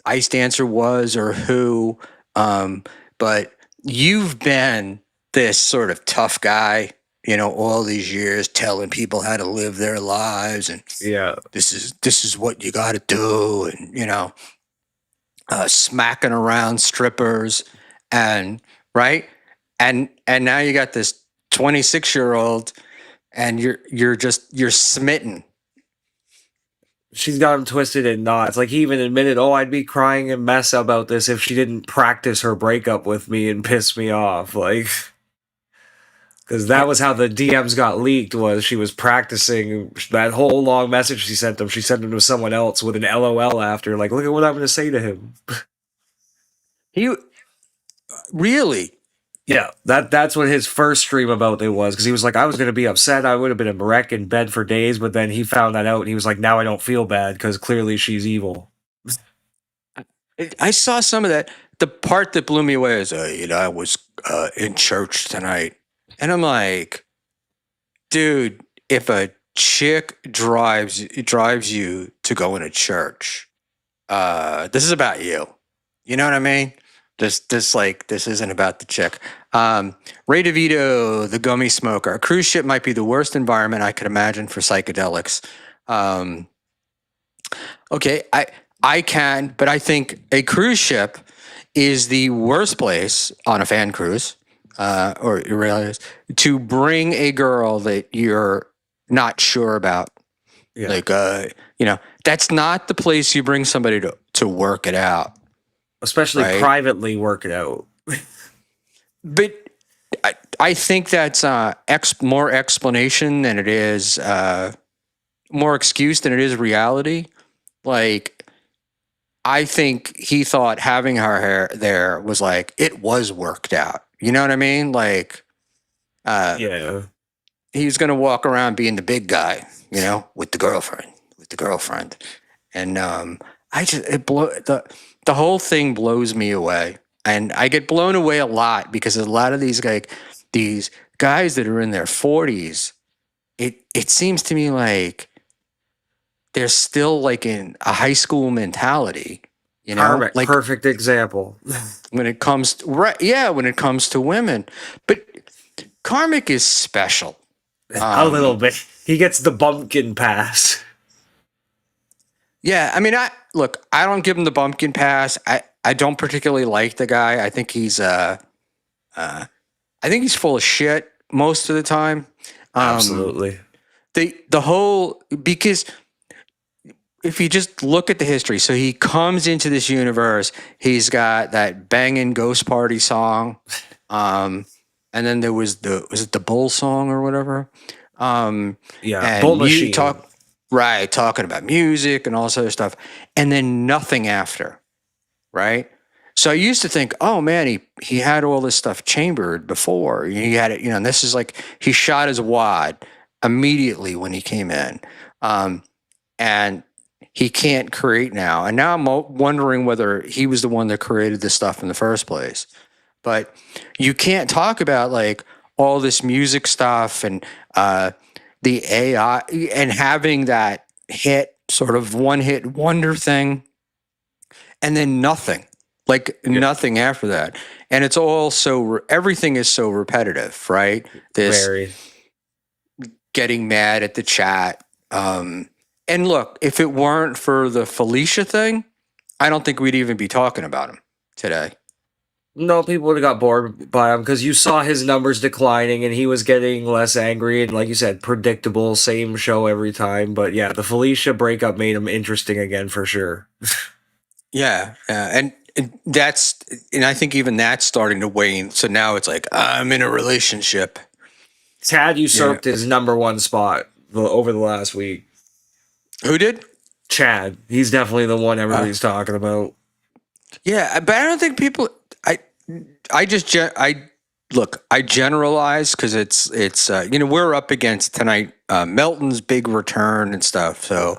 Ice Dancer was or who. But you've been this sort of tough guy, you know, all these years telling people how to live their lives and Yeah. this is what you got to do, and you know, smacking around strippers and right, and now you got this 26-year-old, and you're smitten. She's got him twisted in knots. Like he even admitted, "Oh, I'd be crying a mess about this if she didn't practice her breakup with me and piss me off." Like, because that was how the DMs got leaked. Was she was practicing that whole long message she sent him. She sent him to someone else with an LOL after. Like, look at what I'm going to say to him. He really. Yeah, that's what his first stream about it was, because he was like, I was going to be upset. I would have been a wreck in bed for days, but then he found that out and he was like, now I don't feel bad because clearly she's evil. I saw some of that. The part that blew me away is, you know, I was in church tonight. And I'm like, dude, if a chick drives you to go into church, this is about you. You know what I mean? This isn't about the chick. Ray DeVito, the gummy smoker. A cruise ship might be the worst environment I could imagine for psychedelics. Okay, I can, but I think a cruise ship is the worst place on a fan cruise, or it really is, to bring a girl that you're not sure about. Yeah. Like, you know, that's not the place you bring somebody to work it out. Especially Right. privately work it out. But I think that's more explanation than it is, more excuse than it is reality. Like, I think he thought having her there was like, it was worked out. You know what I mean? Like, Yeah. he was going to walk around being the big guy, you know, with the girlfriend. And the whole thing blows me away. And I get blown away a lot because a lot of these guys that are in their 40s, it seems to me like they're still like in a high school mentality, you know, Karmic, like perfect example. when it comes to, when it comes to women. But Karmic is special. A little bit. He gets the bumpkin pass. Yeah, I mean, I don't give him the bumpkin pass. I don't particularly like the guy. I think he's full of shit most of the time. Absolutely. The whole, because if you just look at the history, so he comes into this universe, he's got that banging Ghost Party song, and then there was the Bull song or whatever. Yeah, Bull Machine. Talking about music and all this other stuff, and then nothing after, right? So I used to think, oh man, he had all this stuff chambered before. He had it, you know, and this is like, he shot his wad immediately when he came in. And he can't create now. And now I'm wondering whether he was the one that created this stuff in the first place. But you can't talk about like all this music stuff and the AI and having that hit sort of one hit wonder thing and then nothing, nothing after that. And it's all everything is so repetitive, right? This Very. getting mad at the chat. And look, if it weren't for the Felicia thing, I don't think we'd even be talking about him today. No, people would have got bored by him because you saw his numbers declining and he was getting less angry and, like you said, predictable, same show every time. But yeah, the Felicia breakup made him interesting again for sure. Yeah, and I think even that's starting to wane. So now it's like I'm in a relationship. Tad usurped his number one spot over the last week. Who did? Chad. He's definitely the one everybody's talking about. Yeah, but I don't think people. I generalize because it's we're up against tonight Melton's big return and stuff. So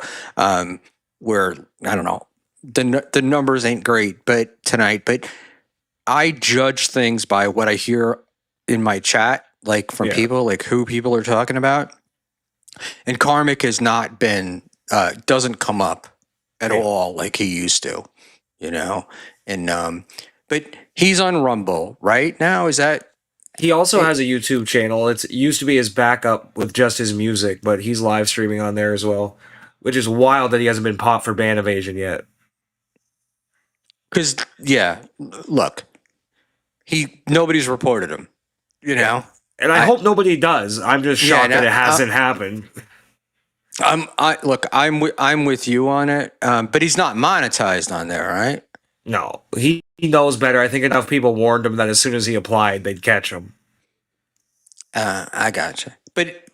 we're I don't know the numbers ain't great, but tonight, but I judge things by what I hear in my chat, like from people, like who people are talking about. And Karmic has not been doesn't come up at all like he used to, and but he's on Rumble right now. Is that? He also has a YouTube channel. It used to be his backup with just his music, but he's live streaming on there as well, which is wild that he hasn't been popped for ban evasion yet. Because look, nobody's reported him, know, and I hope nobody does. I'm just shocked that it hasn't happened. I'm with you on it, but he's not monetized on there, right? No, he knows better. I think enough people warned him that as soon as he applied, they'd catch him. I gotcha. But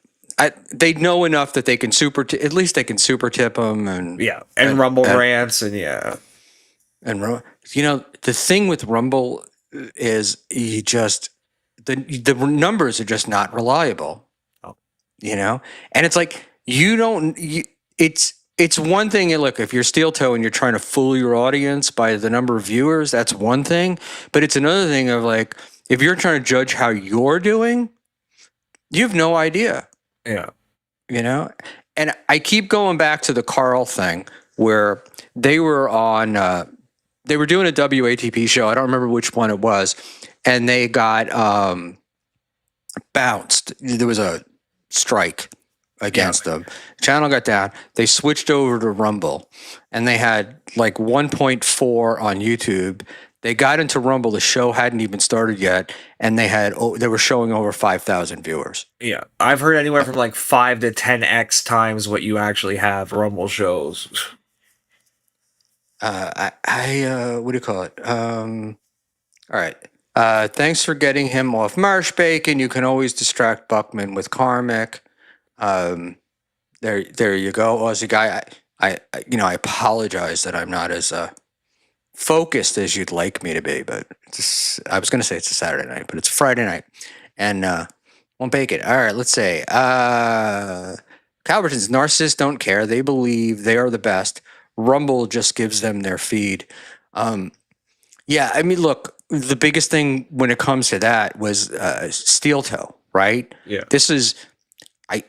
they know enough that they can at least they can super tip him and Rumble rants and and the thing with Rumble is the numbers are just not reliable. And it's like it's one thing. Look, if you're steel toe and you're trying to fool your audience by the number of viewers, that's one thing. But it's another thing of like, if you're trying to judge how you're doing, you have no idea. Yeah. And I keep going back to the Carl thing where they were on, they were doing a WATP show. I don't remember which one it was. And they got bounced. There was a strike against them. Channel got down. They switched over to Rumble and they had like 1.4 on YouTube. They got into Rumble. The show hadn't even started yet. And they were showing over 5,000 viewers. Yeah. I've heard anywhere from like 5 to 10x times what you actually have Rumble shows. What do you call it? All right. Thanks for getting him off Marsh Bacon. You can always distract Buckman with Karmic. There you go, Aussie guy. I apologize that I'm not as focused as you'd like me to be, but I was going to say it's a Saturday night, but it's a Friday night, and won't bake it. All right, let's say Calverton's narcissists don't care. They believe they are the best. Rumble just gives them their feed. I mean, look, the biggest thing when it comes to that was Steel Toe, right? Yeah.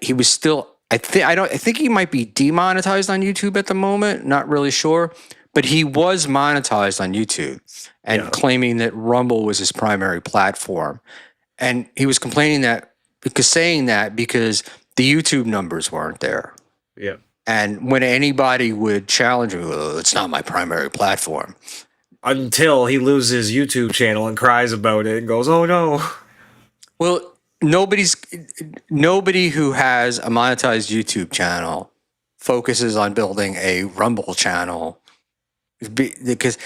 He was still. I think he might be demonetized on YouTube at the moment. Not really sure, but he was monetized on YouTube and claiming that Rumble was his primary platform, and he was complaining because the YouTube numbers weren't there. Yeah. And when anybody would challenge him, it's not my primary platform. Until he loses his YouTube channel and cries about it and goes, "Oh no." Well, nobody who has a monetized YouTube channel focuses on building a Rumble channel because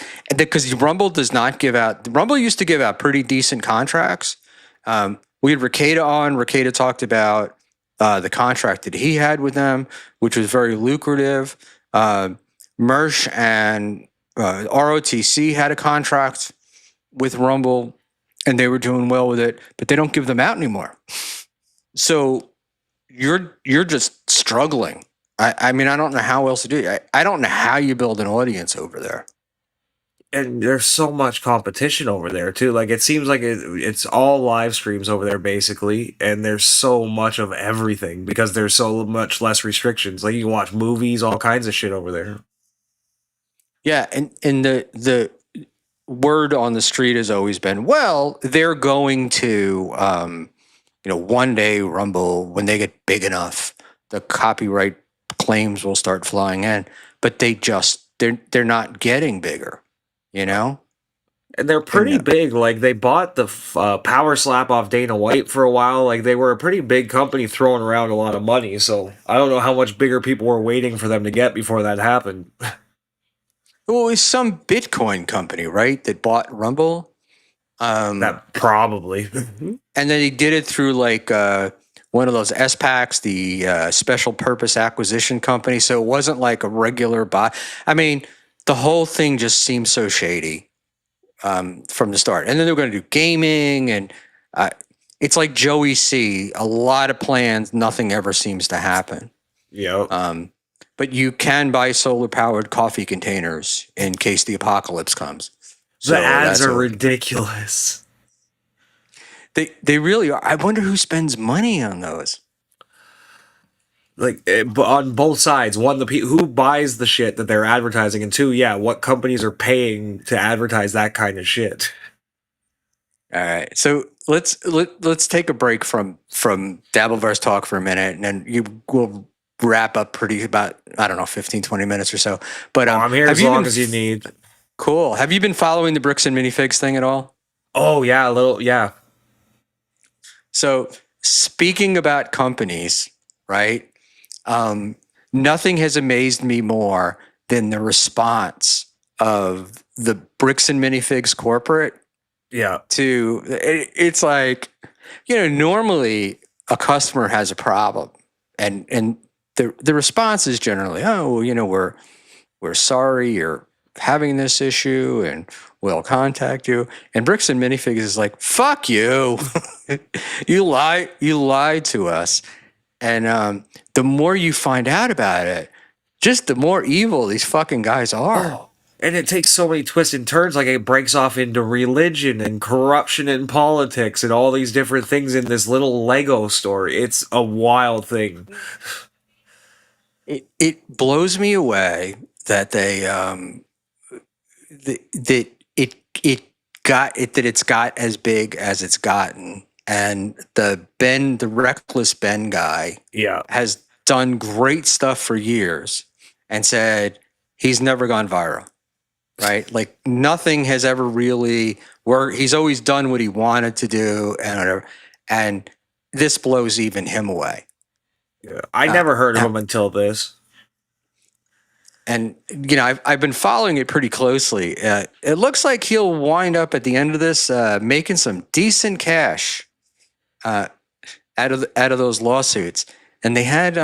Rumble does not give out. Rumble used to give out pretty decent contracts. We had Rekieta on. Rekieta talked about the contract that he had with them, which was very lucrative. Mersh and ROTC had a contract with Rumble, and they were doing well with it, but they don't give them out anymore. So you're just struggling. I mean, I don't know how else to do it. I don't know how you build an audience over there. And there's so much competition over there too. Like it seems like it's all live streams over there basically, and there's so much of everything because there's so much less restrictions. Like you can watch movies, all kinds of shit over there. Yeah, and the word on the street has always been, well, they're going to one day Rumble, when they get big enough, the copyright claims will start flying in, but they're not getting bigger, you know? And they're pretty big. Like they bought the power slap off Dana White for a while. Like they were a pretty big company throwing around a lot of money. So I don't know how much bigger people were waiting for them to get before that happened. Well, it's some Bitcoin company, right, that bought Rumble. That probably. And then he did it through like one of those SPACs, the special purpose acquisition company. So it wasn't like a regular buy. I mean, the whole thing just seemed so shady from the start. And then they're going to do gaming, and it's like Joey C. A lot of plans, nothing ever seems to happen. Yeah. But you can buy solar powered coffee containers in case the apocalypse comes. The ads are ridiculous. They really are. I wonder who spends money on those. Like on both sides. One, who buys the shit that they're advertising, and two, yeah, what companies are paying to advertise that kind of shit. All right, so let's take a break from Dabbleverse talk for a minute, and then we'll wrap up pretty about, I don't know, 15, 20 minutes or so. But I'm here as long as you need. Cool. Have you been following the bricks and minifigs thing at all? Oh yeah, a little, yeah. So speaking about companies, right? Nothing has amazed me more than the response of the bricks and minifigs corporate. Yeah. It's like, normally a customer has a problem, and the response is generally, oh, we're sorry you're having this issue, and we'll contact you. And bricks and minifigs is like, fuck you. you lied to us. And the more you find out about it, just the more evil these fucking guys are. Oh, and it takes so many twists and turns. Like it breaks off into religion and corruption and politics and all these different things in this little Lego story. It's a wild thing. It blows me away that it's got as big as it's gotten. And the reckless Ben guy, has done great stuff for years, and said he's never gone viral, right? Like nothing has ever really worked. He's always done what he wanted to do, and whatever. And this blows even him away. Yeah, I never heard of him until this. And I've been following it pretty closely. It looks like he'll wind up at the end of this making some decent cash out of those lawsuits. And they had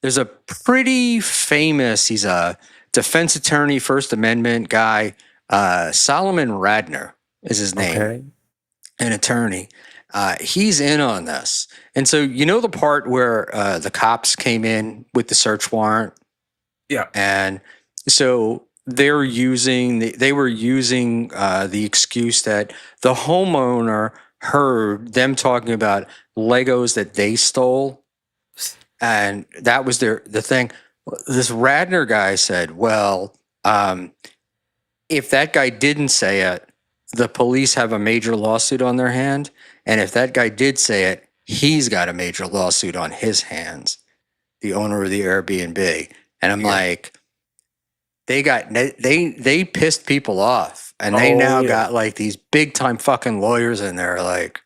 there's a pretty famous, he's a defense attorney, First Amendment guy, Solomon Radner is his name. Okay. An attorney. He's in on this. And so the part where the cops came in with the search warrant. Yeah. And so they were using the excuse that the homeowner heard them talking about Legos that they stole, and that was the thing. This Radner guy said, well, if that guy didn't say it, the police have a major lawsuit on their hand, and if that guy did say it, he's got a major lawsuit on his hands, the owner of the Airbnb. And I'm like, they pissed people off, and they now got like these big time fucking lawyers in there. Like,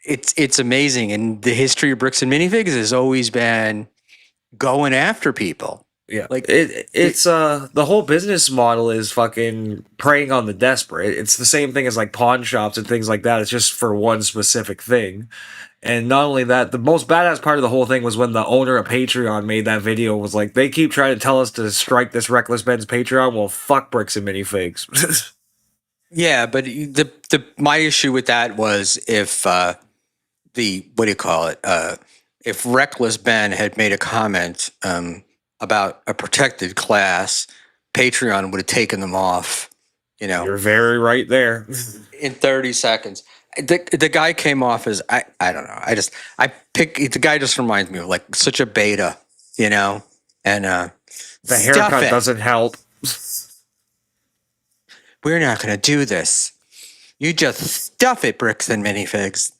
it's amazing. And the history of bricks and minifigs has always been going after people. Yeah, like it's the whole business model is fucking preying on the desperate. It's the same thing as like pawn shops and things like that. It's just for one specific thing. And not only that, the most badass part of the whole thing was when the owner of Patreon made that video, was like, they keep trying to tell us to strike this Reckless Ben's Patreon. Well, fuck bricks and minifigs. Yeah, but my issue with that was if if Reckless Ben had made a comment about a protected class, Patreon would have taken them off, You're very right there. in 30 seconds. The guy came off as I don't know. The guy just reminds me of like such a beta, and The stuff haircut it. doesn't help. We're not going to do this. You just stuff it, bricks and minifigs.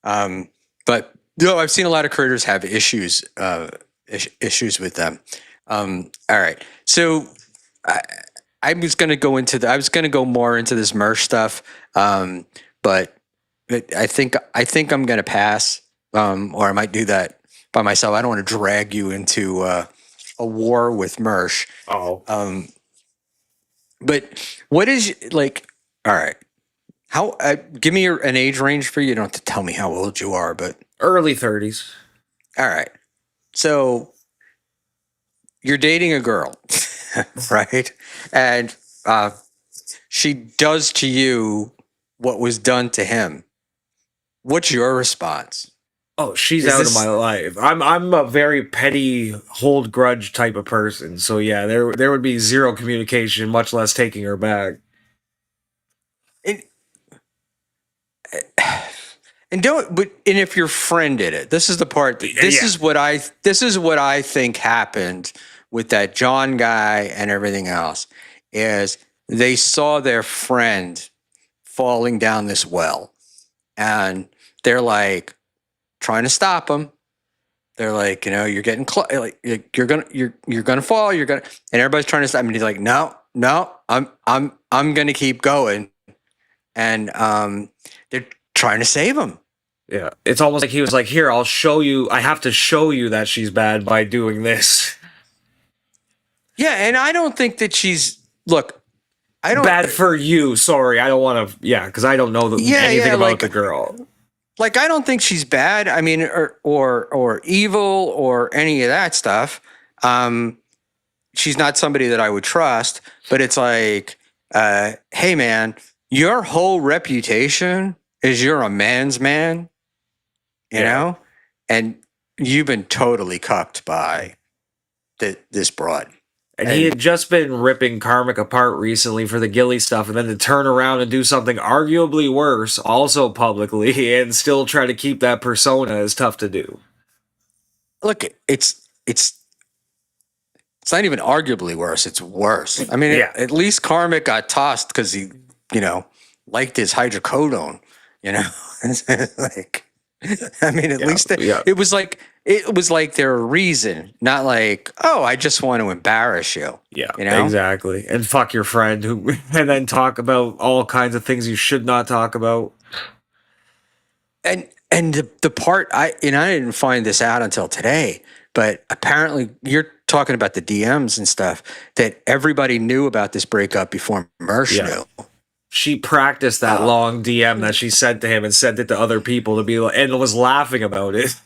But I've seen a lot of creators have issues with them. All right, so I was going to go more into this merch stuff, but I think I'm going to pass, or I might do that by myself. I don't want to drag you into a war with merch. Oh. But what is like? All right, how? Give me an age range for you. You don't have to tell me how old you are, but Early 30s. all right. So you're dating a girl, right? And she does to you what was done to him. What's your response? Oh, she's Is out this- of my life. I'm a very petty, hold grudge type of person. So yeah, there would be zero communication, much less taking her back. And if your friend did it, this is the part. This is what I think happened with that John guy and everything else. Is they saw their friend falling down this well, and they're like trying to stop him. They're like, you're getting like you're gonna fall. And everybody's trying to stop him. And he's like, no, I'm gonna keep going. And they're trying to save him. Yeah, it's almost like he was like, "Here, I'll show you. I have to show you that she's bad by doing this." Yeah, and I don't think that she's I don't Bad for you. Sorry, I don't want to. Yeah, because I don't know anything about the girl. Like, I don't think she's bad. I mean, or evil or any of that stuff. She's not somebody that I would trust. But it's like, hey, man, your whole reputation is you're a man's man, you know, and you've been totally cucked by this broad. And he had just been ripping Karmic apart recently for the Gilly stuff, and then to turn around and do something arguably worse, also publicly, and still try to keep that persona is tough to do. Look, it's not even arguably worse. It's worse. I mean, at least Karmic got tossed because he, liked his hydrocodone. Like, I mean, at least it was like their reason, not like, oh, I just want to embarrass you. Yeah, exactly. And fuck your friend, and then talk about all kinds of things you should not talk about. And the part I didn't find this out until today, but apparently you're talking about the DMs and stuff that everybody knew about this breakup before Mersh knew. She practiced that long DM that she sent to him and sent it to other people to be and was laughing about it.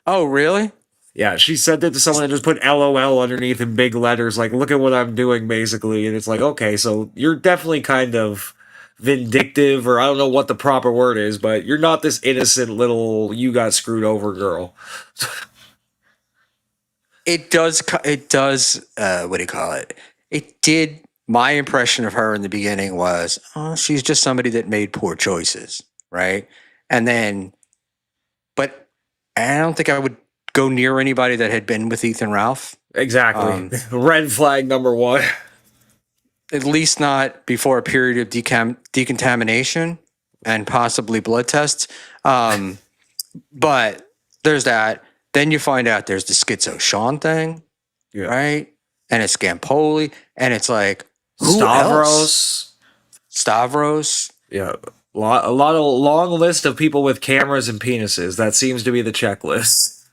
Oh, really? Yeah, she sent it to someone and just put LOL underneath in big letters, like, look at what I'm doing, basically. And it's like, okay, so you're definitely kind of vindictive, or I don't know what the proper word is, but you're not this innocent little you got screwed over girl. It does, what do you call it? It did. My impression of her in the beginning was, oh, she's just somebody that made poor choices, right? And then, but I don't think I would go near anybody that had been with Ethan Ralph. Exactly. Red flag number one. At least not before a period of decontamination and possibly blood tests. But there's that. Then you find out there's the Schizo Sean thing, right? And it's Scampoli, and it's like, who else? Stavros. Yeah. A long list of people with cameras and penises. That seems to be the checklist.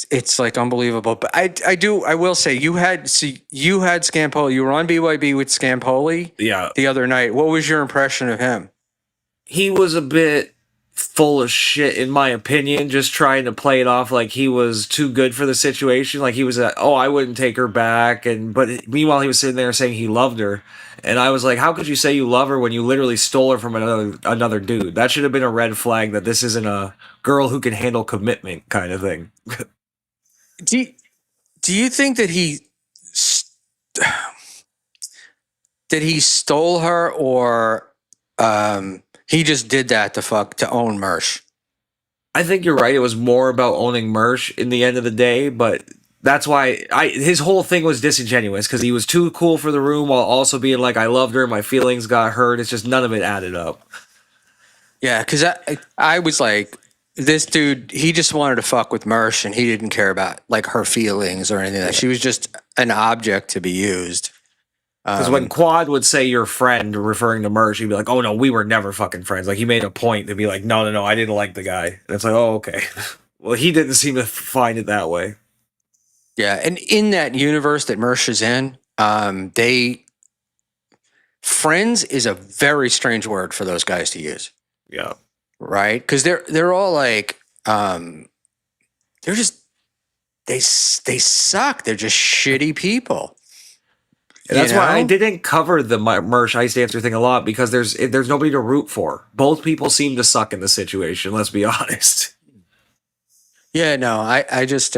It's like unbelievable. But I will say you had Scampoli. You were on BYB with Scampoli the other night. What was your impression of him? He was a bit full of shit, in my opinion, just trying to play it off like he was too good for the situation. Like he was I wouldn't take her back. But meanwhile, he was sitting there saying he loved her. And I was like, how could you say you love her when you literally stole her from another dude? That should have been a red flag that this isn't a girl who can handle commitment kind of thing. Do you think that he stole her, or he just did that to own Mersh? I think you're right. It was more about owning Mersh in the end of the day, but that's why his whole thing was disingenuous because he was too cool for the room while also being like, I loved her, my feelings got hurt. It's just none of it added up. Yeah, because I was like, this dude, he just wanted to fuck with Mersh, and he didn't care about like her feelings or anything. She was just an object to be used. Because when Quad would say your friend, referring to Mersh, he'd be like, oh no, we were never fucking friends. Like he made a point to be like, no, I didn't like the guy. And it's like, oh, okay. Well, he didn't seem to find it that way. Yeah, and in that universe that Mersh is in, friends is a very strange word for those guys to use. Yeah. Right? Because they're all like, they're just they suck. They're just shitty people. And that's why I didn't cover the Mersh Ice Dancer thing a lot, because there's nobody to root for. Both people seem to suck in this situation. Let's be honest. Yeah, no, I just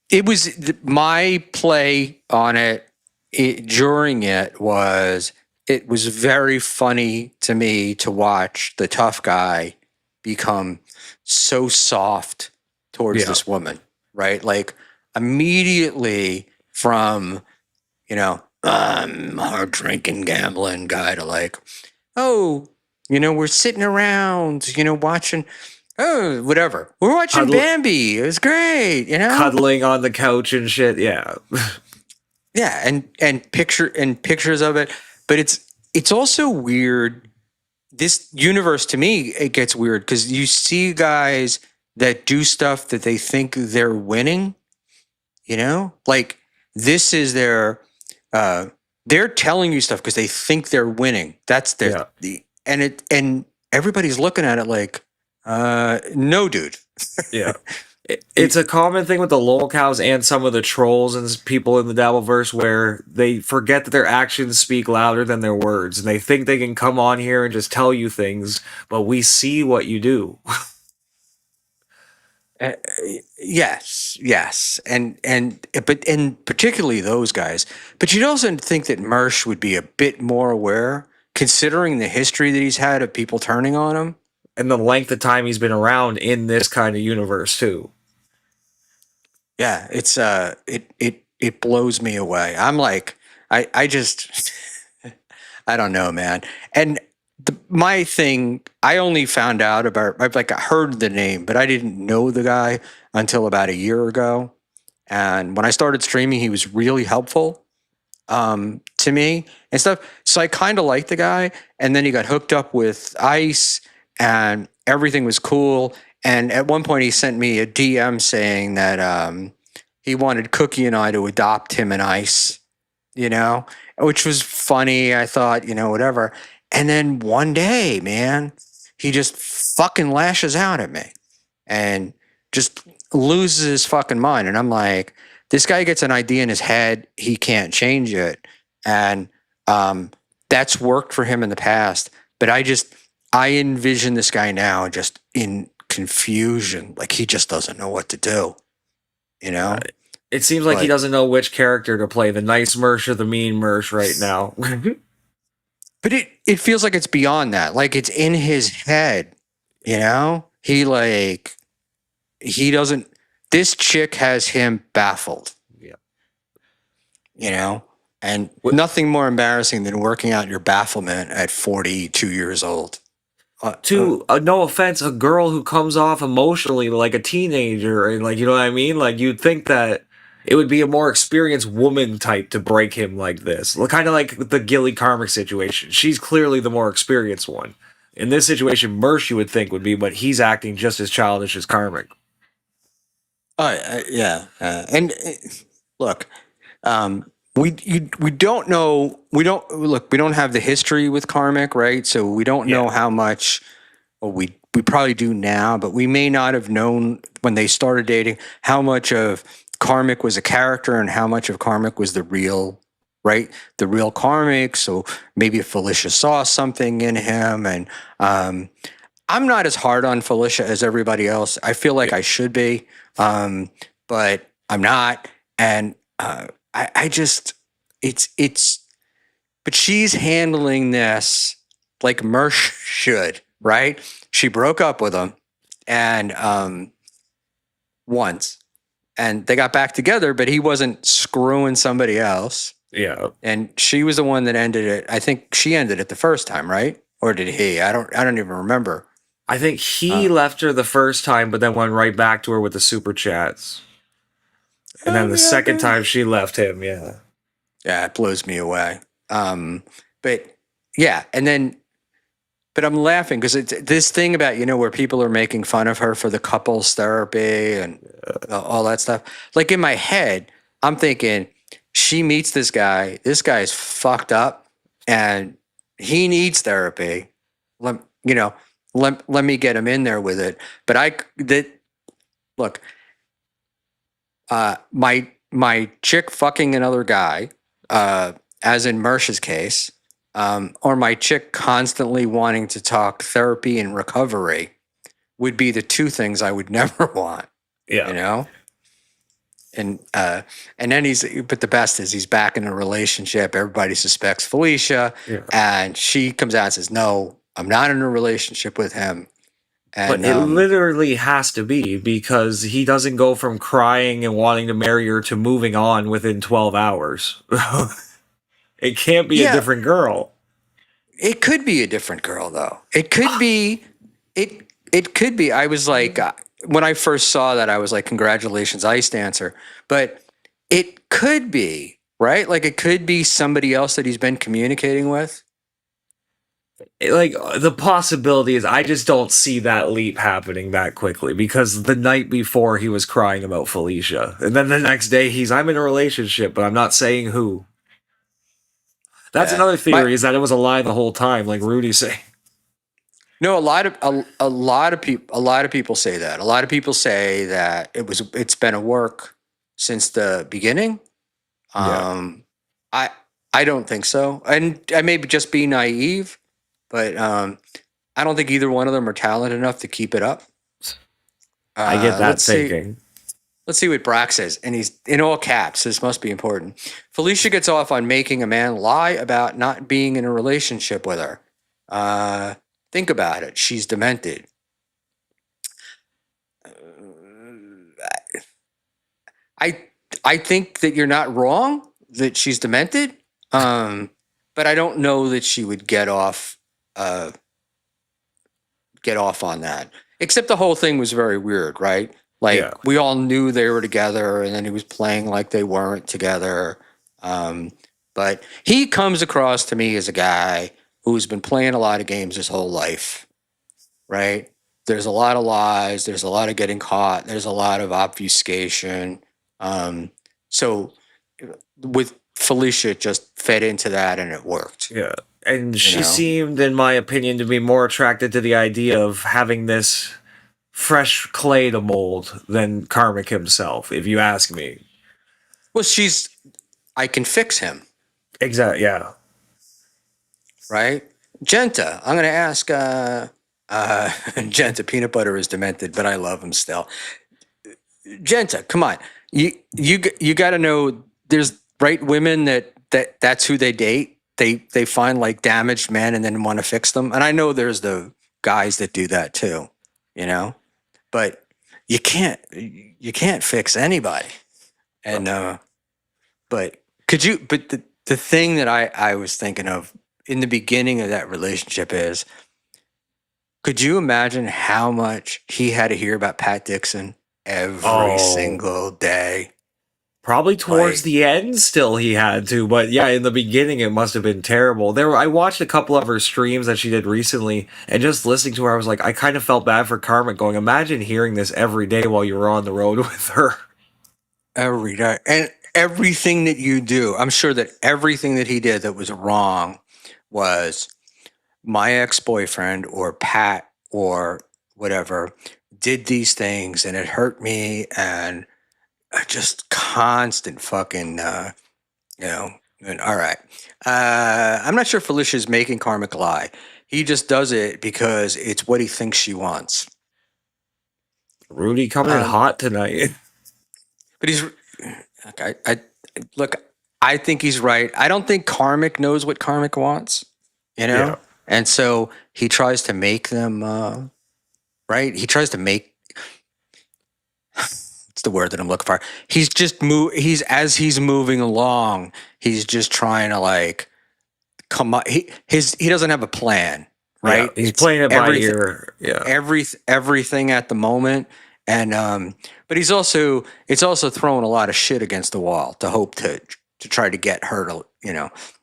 it was my play on it during it was very funny to me to watch the tough guy become so soft towards this woman, right? Like immediately from, hard drinking, gambling guy to like, oh, we're sitting around, watching, oh, whatever. We're watching Bambi. It was great, Cuddling on the couch and shit. Yeah. Yeah, and pictures of it. But it's also weird. This universe, to me, it gets weird because you see guys that do stuff that they think they're winning, like this is their, they're telling you stuff because they think they're winning. That's their, and everybody's looking at it like, no, dude. Yeah. It's a common thing with the lolcows and some of the trolls and people in the Dabbleverse where they forget that their actions speak louder than their words, and they think they can come on here and just tell you things, but we see what you do. Yes, and particularly those guys. But you'd also think that Mersh would be a bit more aware, considering the history that he's had of people turning on him, and the length of time he's been around in this kind of universe too. Yeah, it's it blows me away. I'm like, I just I don't know, man. And my thing, I only found out about, I heard the name, but I didn't know the guy until about a year ago. And when I started streaming, he was really helpful to me and stuff. So I kind of liked the guy. And then he got hooked up with Ice, and everything was cool. And at one point, he sent me a DM saying that he wanted Cookie and I to adopt him and Ice, which was funny. I thought, whatever. And then one day, man, he just fucking lashes out at me and just loses his fucking mind. And I'm like, this guy gets an idea in his head. He can't change it. And that's worked for him in the past. But I envision this guy now just in confusion. Like he just doesn't know what to do, It seems like he doesn't know which character to play, the nice Mersh or the mean Mersh right now. But it feels like it's beyond that. Like it's in his head, he doesn't, this chick has him baffled. Yeah. And nothing more embarrassing than working out your bafflement at 42 years old. No offense, a girl who comes off emotionally like a teenager and like, you know what I mean? Like you'd think that it would be a more experienced woman type to break him like this. Kind of like the Gilly Karmic situation. She's clearly the more experienced one. In this situation, Mersh you would think would be, but he's acting just as childish as Karmic. Yeah. And look, we don't know. We don't have the history with Karmic, right? So we don't know how much. Well, we probably do now, but we may not have known when they started dating how much of Karmic was a character and how much of Karmic was the real, right? The real Karmic. So maybe Felicia saw something in him, and I'm not as hard on Felicia as everybody else. I feel like I should be, but I'm not. And I just, it's, but she's handling this like Mersh should, right? She broke up with him, and once, and they got back together, but he wasn't screwing somebody else. Yeah. And she was the one that ended it. I think she ended it the first time, right? Or did he? I don't even remember. I think he left her the first time, but then went right back to her with the super chats. And then the second time she left him, yeah. Yeah, it blows me away. But yeah, and then, but I'm laughing because it's this thing about, where people are making fun of her for the couples therapy and all that stuff. Like in my head, I'm thinking she meets this guy. This guy's fucked up and he needs therapy. Let me get him in there with it. But look, my chick fucking another guy, as in Mersh's case, or my chick constantly wanting to talk therapy and recovery would be the two things I would never want. Yeah. And then but the best is he's back in a relationship. Everybody suspects Felicia, and she comes out and says, "No, I'm not in a relationship with him." And, But it literally has to be, because he doesn't go from crying and wanting to marry her to moving on within 12 hours. It can't be a different girl. It could be a different girl, though. It could be. It could be. I was like, when I first saw that, I was like, "Congratulations, Ice Dancer." But it could be, right? Like, it could be somebody else that he's been communicating with. Like, the possibility is, I just don't see that leap happening that quickly, because the night before he was crying about Felicia, and then the next day I'm in a relationship, but I'm not saying who. That's another theory, is that it was a lie the whole time, like Rudy's saying. No, a lot of people say that. A lot of people say that it's been a work since the beginning. I don't think so, and I may just be naive, but I don't think either one of them are talented enough to keep it up. I get that thinking. Let's see what Brock says, and he's in all caps. This must be important. Felicia gets off on making a man lie about not being in a relationship with her. Think about it. She's demented. I think that you're not wrong that she's demented, but I don't know that she would get off on that. Except the whole thing was very weird, right? Like, we all knew they were together, and then he was playing like they weren't together. But he comes across to me as a guy who's been playing a lot of games his whole life, right? There's a lot of lies. There's a lot of getting caught. There's a lot of obfuscation. So with Felicia, it just fed into that, and it worked. Yeah. And she seemed, in my opinion, to be more attracted to the idea of having this fresh clay to mold than Karmic himself, if you ask me. Well, I can fix him. Exactly, yeah. Right? Genta, I'm going to ask, Genta, peanut butter is demented, but I love him still. Genta, come on. You got to know, there's women that's who they date. They find like damaged men and then want to fix them. And I know there's the guys that do that too, but you can't fix anybody. And, but the thing that I was thinking of in the beginning of that relationship is, could you imagine how much he had to hear about Pat Dixon every single day? Probably towards the end still he had to, but yeah, in the beginning it must have been terrible. I watched a couple of her streams that she did recently, and just listening to her, I was like, I kind of felt bad for Karmic, going, imagine hearing this every day while you were on the road with her. Every day. And everything that you do, I'm sure that everything that he did that was wrong was, my ex-boyfriend or Pat or whatever did these things and it hurt me, and just constant fucking, and all right. I'm not sure Felicia's making Karmic lie. He just does it because it's what he thinks she wants. Rudy coming in hot tonight. But he's okay. Look. I think he's right. I don't think Karmic knows what Karmic wants. You know, Yeah. and so he tries to make them. Right? He tries to make. It's the word that I'm looking for. He's just He's as he's moving along. He's just trying to like come up. He doesn't have a plan. Right? Yeah, he's It's playing it by everything- ear. Yeah. everything at the moment, and but it's also throwing a lot of shit against the wall to hope to try to get her to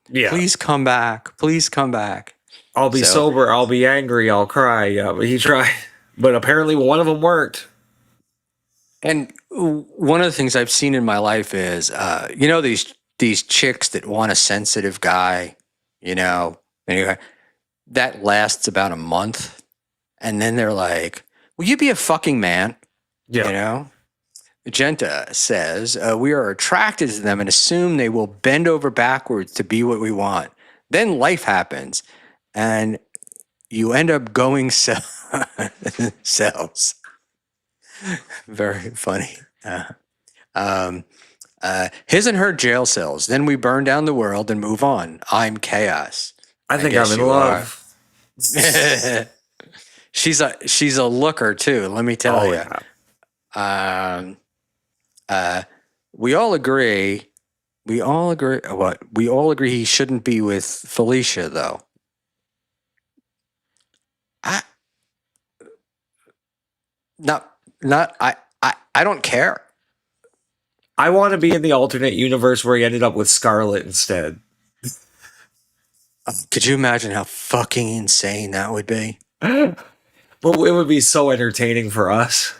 Yeah. please come back, I'll be So- sober. I'll be angry. I'll cry. Yeah, but he tried. But apparently one of them worked. And one of the things I've seen in my life is these chicks that want a sensitive guy, anyway, that lasts about a month, and then they're like, will you be a fucking man? Yeah. Magenta says, we are attracted to them and assume they will bend over backwards to be what we want. Then life happens and you end up going cells. Very funny. His and her jail cells. Then we burn down the world and move on. I'm chaos. I think guess I'm in you love. She's a looker too, let me tell Oh, you. yeah. We all agree. What? We all agree he shouldn't be with Felicia, though. I don't care. I want to be in the alternate universe where he ended up with Scarlet instead. Could you imagine how fucking insane that would be? But it would be so entertaining for us.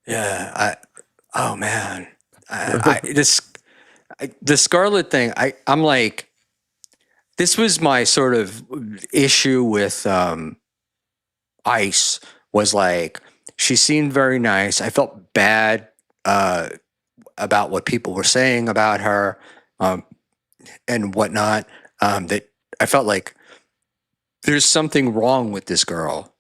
Yeah. Oh man. The Scarlet thing. I'm like, this was my sort of issue with Ice. Was like, she seemed very nice. I felt bad about what people were saying about her and whatnot. That I felt like there's something wrong with this girl,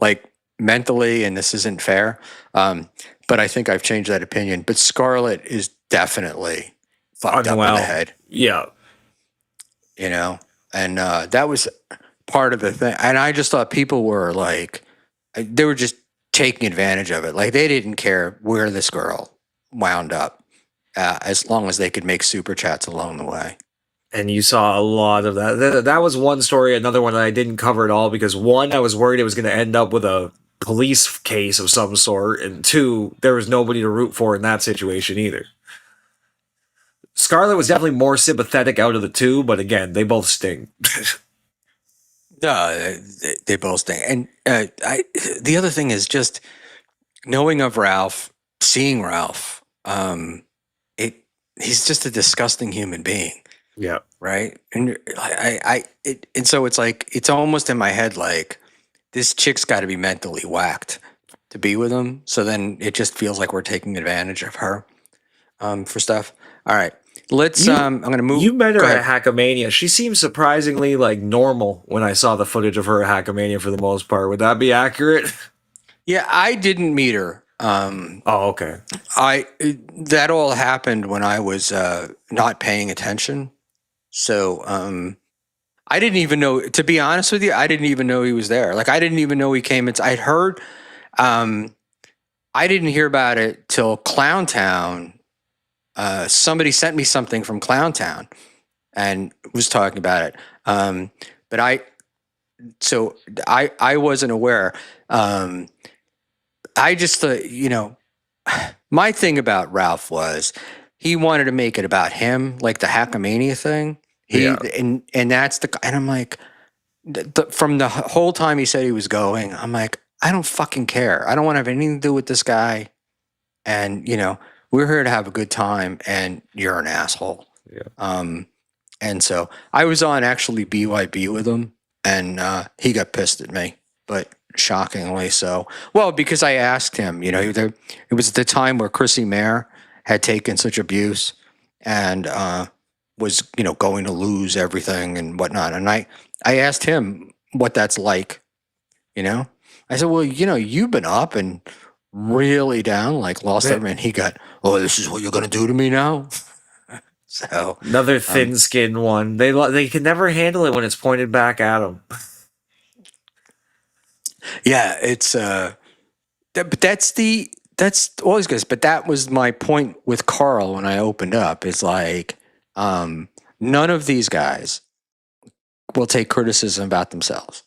like mentally, and this isn't fair. But I think I've changed that opinion. But Scarlet is definitely fucked up in the head. Yeah. And that was part of the thing. And I just thought people were like, they were just taking advantage of it. Like they didn't care where this girl wound up, as long as they could make super chats along the way. And you saw a lot of that. That was one story. Another one that I didn't cover at all because one, I was worried it was going to end up with a police case of some sort, and two, there was nobody to root for in that situation either. Scarlet was definitely more sympathetic out of the two, but again, they both sting. They both stink. And the other thing is just knowing of Ralph, seeing Ralph. He's just a disgusting human being. Yeah. Right. And and so it's like, it's almost in my head like this chick's got to be mentally whacked to be with him. So then it just feels like we're taking advantage of her for stuff. All right. Let's I'm gonna move. You met her Go at ahead. Hackamania. She seemed surprisingly like normal when I saw the footage of her at Hackamania for the most part. Would that be accurate? Yeah, I didn't meet her. Oh, okay. That all happened when I was not paying attention. So I didn't even know, to be honest with you, I didn't even know he was there. Like I didn't even know he came. I'd heard I didn't hear about it till Clowntown. Somebody sent me something from Clowntown and was talking about it. But I wasn't aware. I just thought, my thing about Ralph was he wanted to make it about him, like the Hackamania thing. And that's and I'm like, from the whole time he said he was going, I'm like, I don't fucking care. I don't want to have anything to do with this guy. And, we're here to have a good time and you're an asshole. Yeah. And so I was on actually BYB with him and he got pissed at me, but shockingly so. Well, because I asked him, it was at the time where Chrissy Mayer had taken such abuse and was, going to lose everything and whatnot. And I I asked him what that's like. You know, I said, well, you've been up and really down, like lost Yeah. everything. He got, oh, this is what you're gonna do to me now. So Another thin-skinned one. They can never handle it when it's pointed back at them. yeah, it's but that's always good. But that was my point with Carl when I opened up. It's like none of these guys will take criticism about themselves,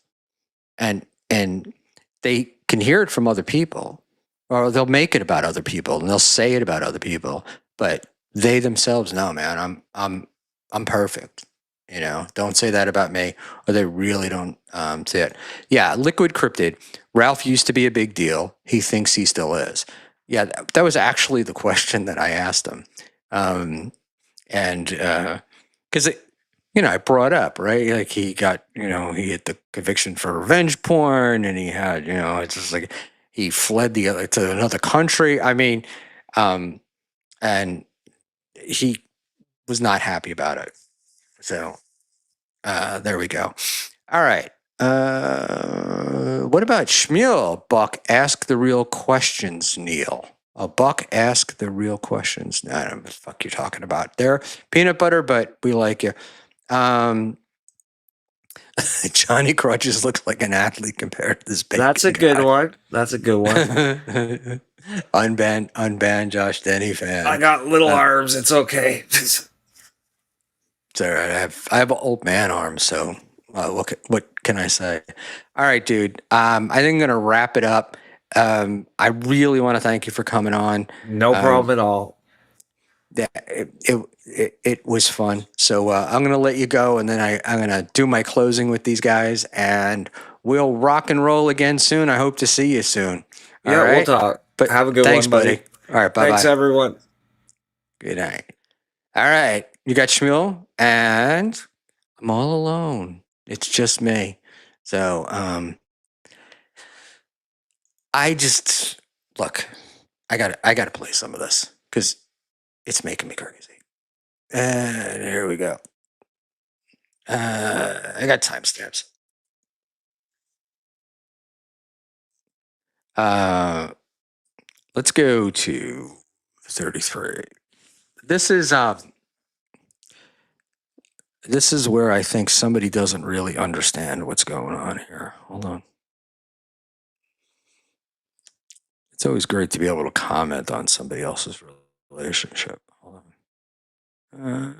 and they can hear it from other people, or they'll make it about other people, and they'll say it about other people. But they themselves know, man, I'm perfect. Don't say that about me, or they really don't say it. Yeah, liquid cryptid. Ralph used to be a big deal. He thinks he still is. Yeah, that was actually the question that I asked him, and because I brought up, right, like he got, he had the conviction for revenge porn, and he had, it's just like he fled to another country. I mean, and he was not happy about it. So there we go. All right. What about Schmuel? Buck, ask the real questions, Neil. Buck, ask the real questions. I don't know what the fuck you're talking about there. Peanut butter, but we like you. Johnny Crutches looks like an athlete compared to this bacon That's a good guy. one. That's a good one. Unban Josh Denny fan. I got little arms. It's okay. It's all right. I have old man arms, so what can I say? All right, dude. I think I'm gonna wrap it up. I really want to thank you for coming on. No problem at all. Yeah, it was fun. So I'm gonna let you go, and then I'm gonna do my closing with these guys, and we'll rock and roll again soon. I hope to see you soon. Yeah, All right? we'll talk. But have a good thanks, one, buddy. All right, bye. Thanks, everyone. Good night. All right, you got Schmuel, and I'm all alone. It's just me. So I just look. I gotta play some of this because it's making me crazy. And here we go. I got timestamps. Let's go to 33. This is where I think somebody doesn't really understand what's going on here. Hold on. It's always great to be able to comment on somebody else's relationship. Hold on.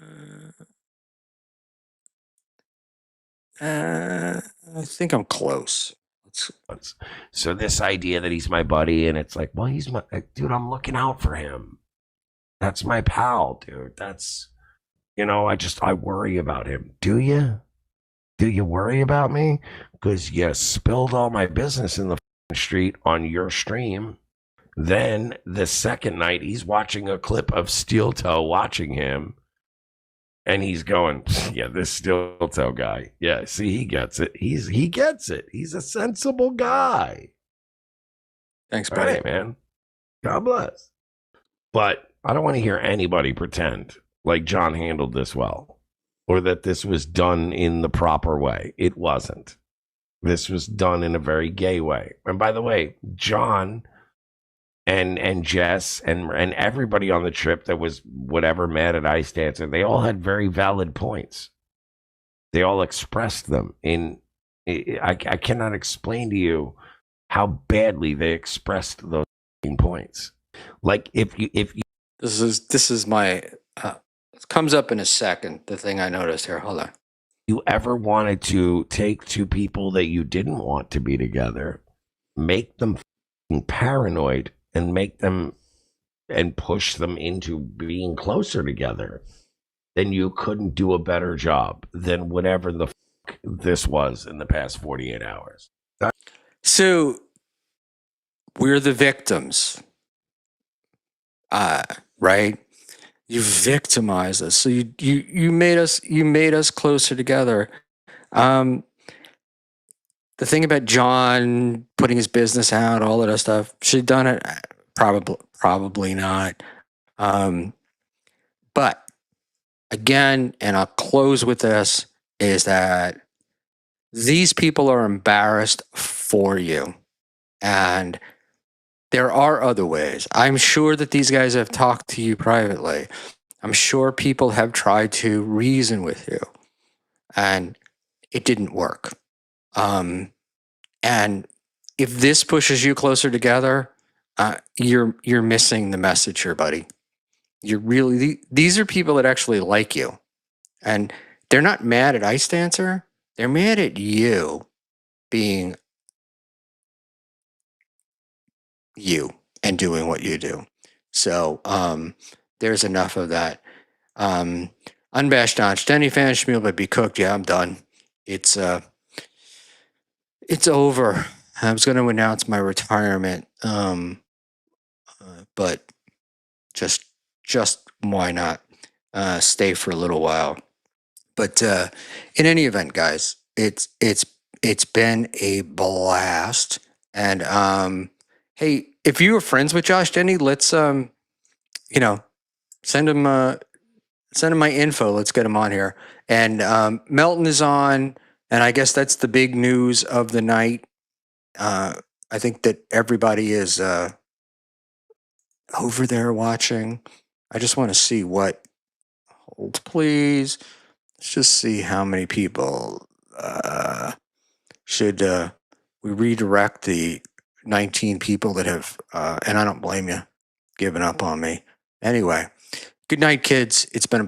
I think I'm close. So this idea that he's my buddy, and it's like, well, he's my dude. I'm looking out for him. That's my pal, dude. That's, I worry about him. Do you? Do you worry about me? Because you spilled all my business in the street on your stream. Then the second night, he's watching a clip of Steel Toe watching him. And he's going, yeah, this Steel Toe guy. Yeah, see, he gets it. He gets it. He's a sensible guy. Thanks, All buddy. right, man. God bless. But I don't want to hear anybody pretend like John handled this well, or that this was done in the proper way. It wasn't. This was done in a very gay way. And by the way, John and Jess and everybody on the trip that was whatever mad at Ice Dancer, they all had very valid points. They all expressed them I cannot explain to you how badly they expressed those points. Like if you This is my it comes up in a second, the thing I noticed here. Hold on. you ever wanted to take two people that you didn't want to be together, make them paranoid, and make them and push them into being closer together, then you couldn't do a better job than whatever the this was in the past 48 hours. So we're the victims. Right? You victimized us. So you made us closer together. The thing about John putting his business out, all of that stuff, should have done it? Probably not. But again, and I'll close with this, is that These people are embarrassed for you. And there are other ways. I'm sure that these guys have talked to you privately. I'm sure people have tried to reason with you, and it didn't work. And if this pushes you closer together, you're missing the message here, buddy. You're really these are people that actually like you, and they're not mad at Ice Dancer. They're mad at you being you and doing what you do. So there's enough of that. Unbashed on Denny fan Schmuel, but be cooked. Yeah, I'm done. It's over. I was going to announce my retirement, but just why not stay for a little while? But in any event, guys, it's been a blast. And hey, if you were friends with Josh Denny, let's send him my info. Let's get him on here. And Melton is on, and I guess that's the big news of the night. I think that everybody is over there watching. I just want to see what. Hold, please. Let's just see how many people should we redirect the 19 people that have, and I don't blame you, given up on me. Anyway, good night, kids. It's been a